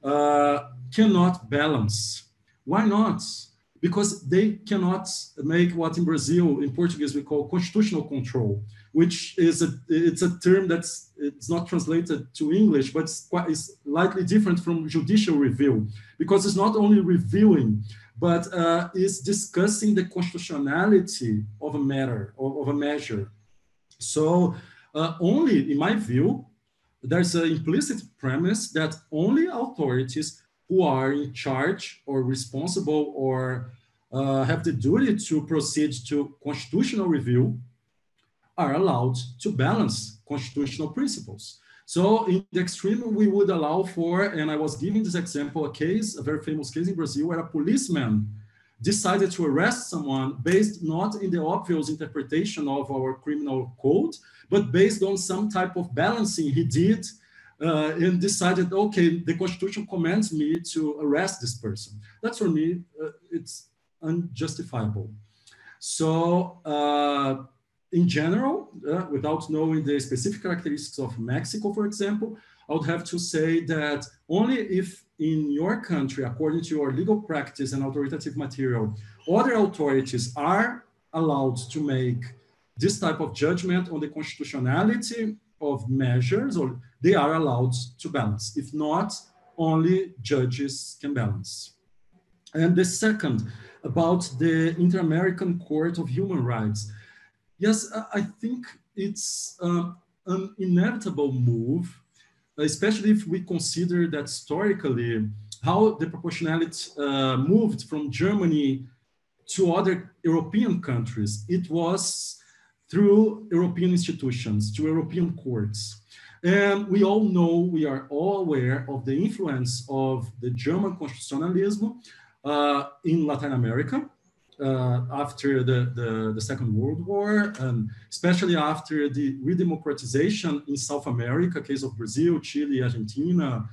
cannot balance. Why not? Because they cannot make what in Brazil, in Portuguese, we call constitutional control, which is it's a term it's not translated to English, but it's slightly different from judicial review, because it's not only reviewing, but is discussing the constitutionality of a matter, of a measure. So only, in my view, there's an implicit premise that only authorities who are in charge or responsible or have the duty to proceed to constitutional review are allowed to balance constitutional principles. So in the extreme, we would allow for, and I was giving this example, a very famous case in Brazil where a policeman decided to arrest someone based not in the obvious interpretation of our criminal code, but based on some type of balancing he did and decided, okay, the Constitution commands me to arrest this person. That's for me, it's unjustifiable. So in general, without knowing the specific characteristics of Mexico, for example, I would have to say that only if in your country, according to your legal practice and authoritative material, other authorities are allowed to make this type of judgment on the constitutionality of measures, or they are allowed to balance. If not, only judges can balance. And the second, about the Inter-American Court of Human Rights. Yes, I think it's an inevitable move, especially if we consider that historically, how the proportionality moved from Germany to other European countries. It was through European institutions, to European courts. And we all know, we are all aware of the influence of the German constitutionalism in Latin America after the Second World War, and especially after the redemocratization in South America, case of Brazil, Chile, Argentina.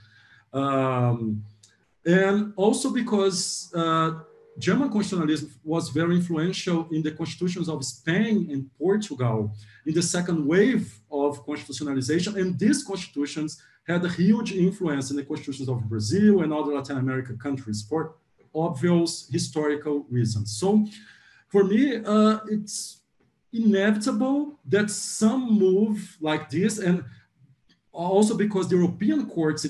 And also because German constitutionalism was very influential in the constitutions of Spain and Portugal in the second wave of constitutionalization. And these constitutions had a huge influence in the constitutions of Brazil and other Latin American countries for obvious historical reasons. So for me, it's inevitable that some move like this, and also because the European courts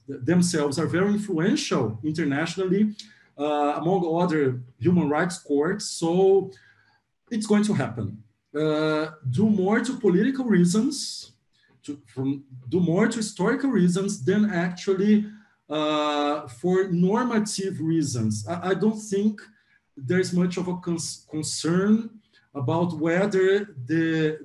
themselves are very influential internationally, among other human rights courts. So it's going to happen. Do more to political reasons, do more to historical reasons than actually for normative reasons. I don't think there's much of a concern about whether the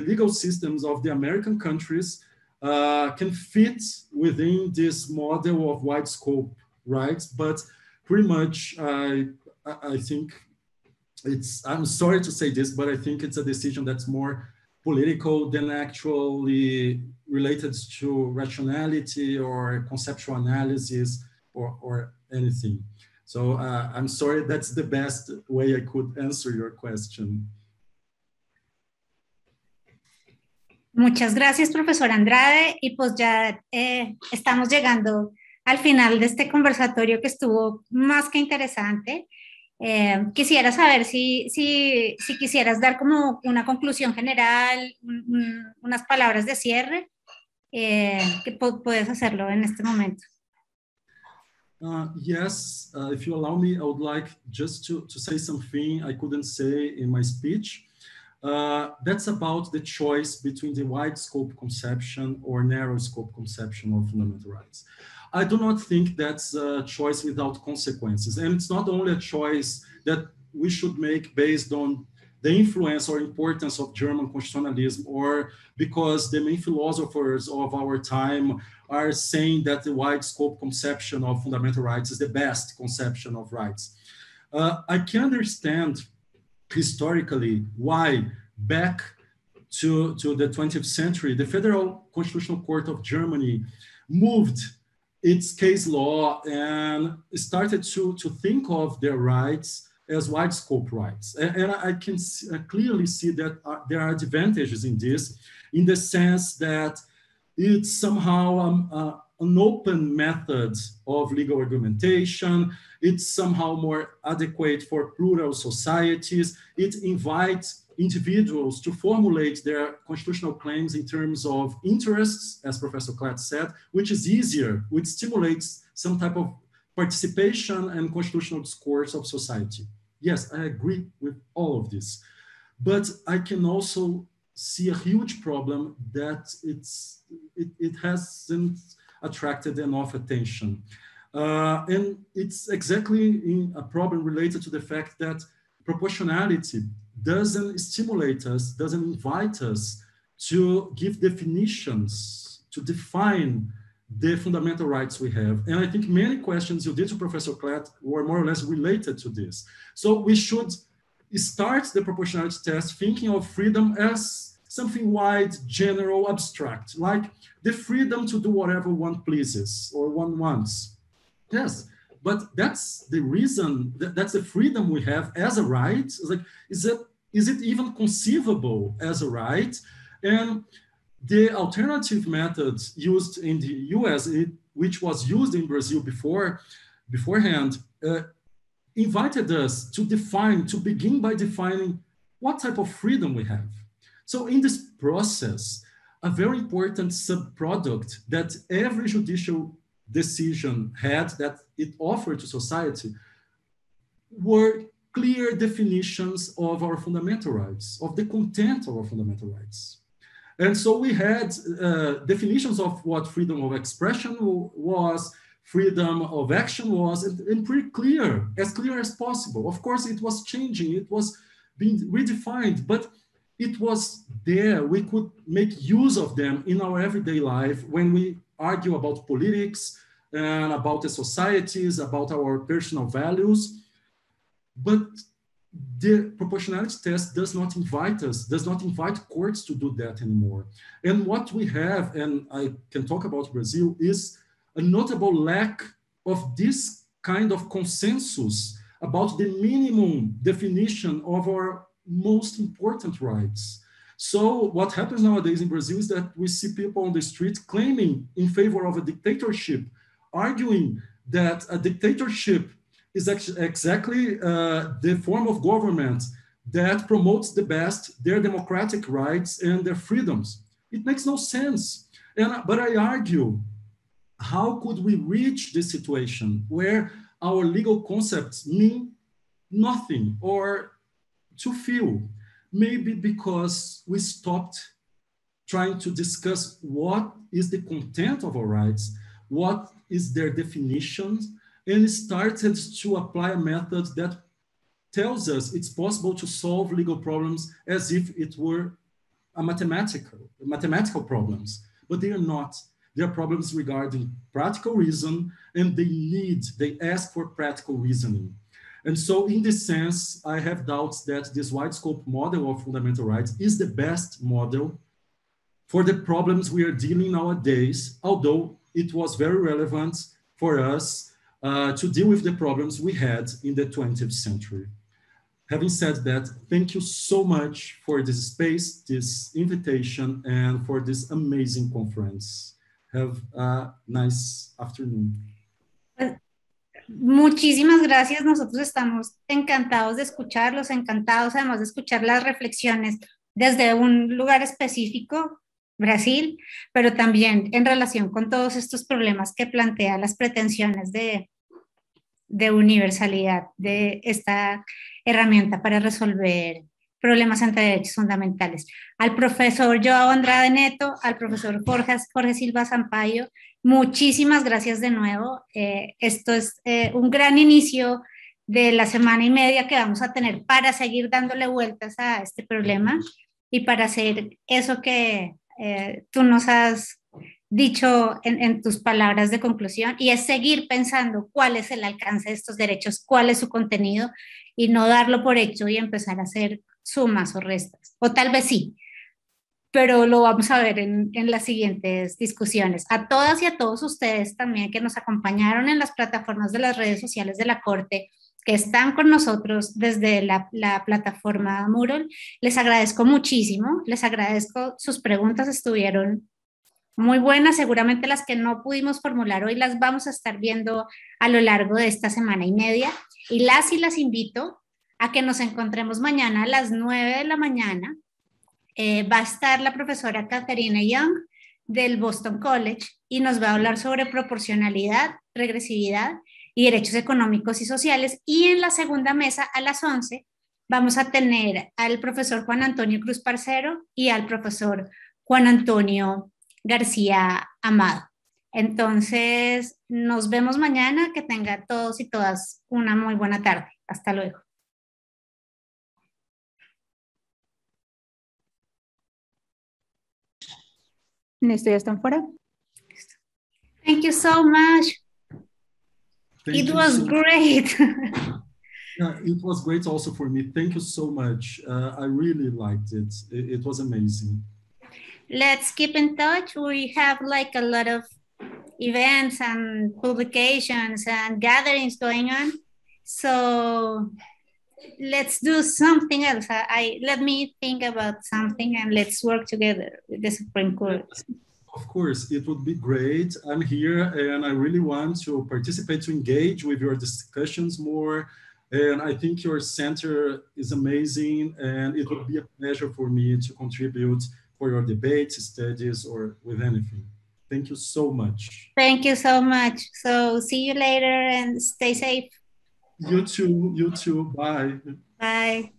legal systems of the American countries can fit within this model of wide scope rights, but pretty much, I think I'm sorry to say this, but I think it's a decision that's more political than actually related to rationality or conceptual analysis or anything. So I'm sorry, that's the best way I could answer your question. Muchas gracias, profesor Andrade. Y pues ya estamos llegando al final de este conversatorio que estuvo más que interesante. Quisiera saber si quisieras dar como una conclusión general, unas palabras de cierre, que puedes hacerlo en este momento. Yes, if you allow me, I would like just to say something I couldn't say in my speech. That's about the choice between the wide scope conception or narrow scope conception of fundamental rights. I do not think that's a choice without consequences. And it's not only a choice that we should make based on the influence or importance of German constitutionalism, or because the main philosophers of our time are saying that the wide scope conception of fundamental rights is the best conception of rights. I can understand historically why back to the 20th century, the Federal Constitutional Court of Germany moved its case law and started to think of their rights as wide scope rights. And I can clearly see that there are advantages in this, in the sense that it's somehow an open method of legal argumentation. It's somehow more adequate for plural societies. It invites individuals to formulate their constitutional claims in terms of interests, as Professor Klatt said, which is easier, which stimulates some type of participation and constitutional discourse of society. Yes, I agree with all of this, but I can also see a huge problem that it hasn't attracted enough attention. And it's exactly a problem related to the fact that proportionality doesn't stimulate us, doesn't invite us to give definitions, to define the fundamental rights we have. And I think many questions you did to Professor Klatt were more or less related to this. So we should start the proportionality test thinking of freedom as something wide, general, abstract, like the freedom to do whatever one pleases or one wants. Yes, but that's the reason, that's the freedom we have as a right. It's like, is it even conceivable as a right? And the alternative methods used in the US, which was used in Brazil beforehand, invited us to begin by defining what type of freedom we have. So in this process, a very important subproduct that every judicial decision had, that it offered to society, were clear definitions of our fundamental rights, of the content of our fundamental rights. And so we had definitions of what freedom of expression was, freedom of action was, and pretty clear as possible. Of course, it was changing, it was being redefined, but it was there. We could make use of them in our everyday life when we argue about politics and about the societies, about our personal values. But the proportionality test does not invite courts to do that anymore. And what we have, and I can talk about Brazil, is a notable lack of this kind of consensus about the minimum definition of our most important rights. So what happens nowadays in Brazil is that we see people on the street claiming in favor of a dictatorship, arguing that a dictatorship is exactly the form of government that promotes the best their democratic rights and their freedoms. It makes no sense. But I argue, how could we reach this situation where our legal concepts mean nothing or too few? Maybe because we stopped trying to discuss what is the content of our rights, what is their definitions, and started to apply a method that tells us it's possible to solve legal problems as if it were mathematical problems, but they are not. They are problems regarding practical reason, and they ask for practical reasoning. And so in this sense, I have doubts that this wide scope model of fundamental rights is the best model for the problems we are dealing nowadays, although it was very relevant for us to deal with the problems we had in the 20th century. Having said that, thank you so much for this space, this invitation, and for this amazing conference. Have a nice afternoon. Muchísimas gracias. Nosotros estamos encantados de escucharlos, encantados además de escuchar las reflexiones desde un lugar específico, Brasil, pero también en relación con todos estos problemas que plantea las pretensiones de universalidad de esta herramienta para resolver problemas entre derechos fundamentales. Al profesor Joao Andrade Netto, al profesor Jorge Silva Sampaio, muchísimas gracias de nuevo. Esto es un gran inicio de la semana y media que vamos a tener para seguir dándole vueltas a este problema y para hacer eso que tú nos has dicho en tus palabras de conclusión, y es seguir pensando cuál es el alcance de estos derechos, cuál es su contenido, y no darlo por hecho y empezar a hacer sumas o restas, o tal vez sí, pero lo vamos a ver en las siguientes discusiones. A todas y a todos ustedes también que nos acompañaron en las plataformas de las redes sociales de la Corte, que están con nosotros desde la plataforma Moodle, les agradezco muchísimo, les agradezco, sus preguntas estuvieron muy buenas, seguramente las que no pudimos formular hoy las vamos a estar viendo a lo largo de esta semana y media, y las invito a que nos encontremos mañana a las 9 de la mañana. Va a estar la profesora Catherine Young del Boston College y nos va a hablar sobre proporcionalidad, regresividad y derechos económicos y sociales. Y en la segunda mesa a las 11 vamos a tener al profesor Juan Antonio Cruz Parcero y al profesor Juan Antonio García Amado. Entonces, nos vemos mañana. Que tengan todos y todas una muy buena tarde. Hasta luego. Listo, ¿ya están fuera? Thank you so much. It was great. It was great also for me. Thank you so much. I really liked it. It was amazing. Let's keep in touch. We have like a lot of events and publications and gatherings going on. So let's do something else. Let me think about something and let's work together with the Supreme Court. Of course, it would be great. I'm here and I really want to participate, to engage with your discussions more. And I think your center is amazing and it would be a pleasure for me to contribute for your debates, studies, or with anything. Thank you so much. Thank you so much. So see you later and stay safe. You too. You too. Bye. Bye.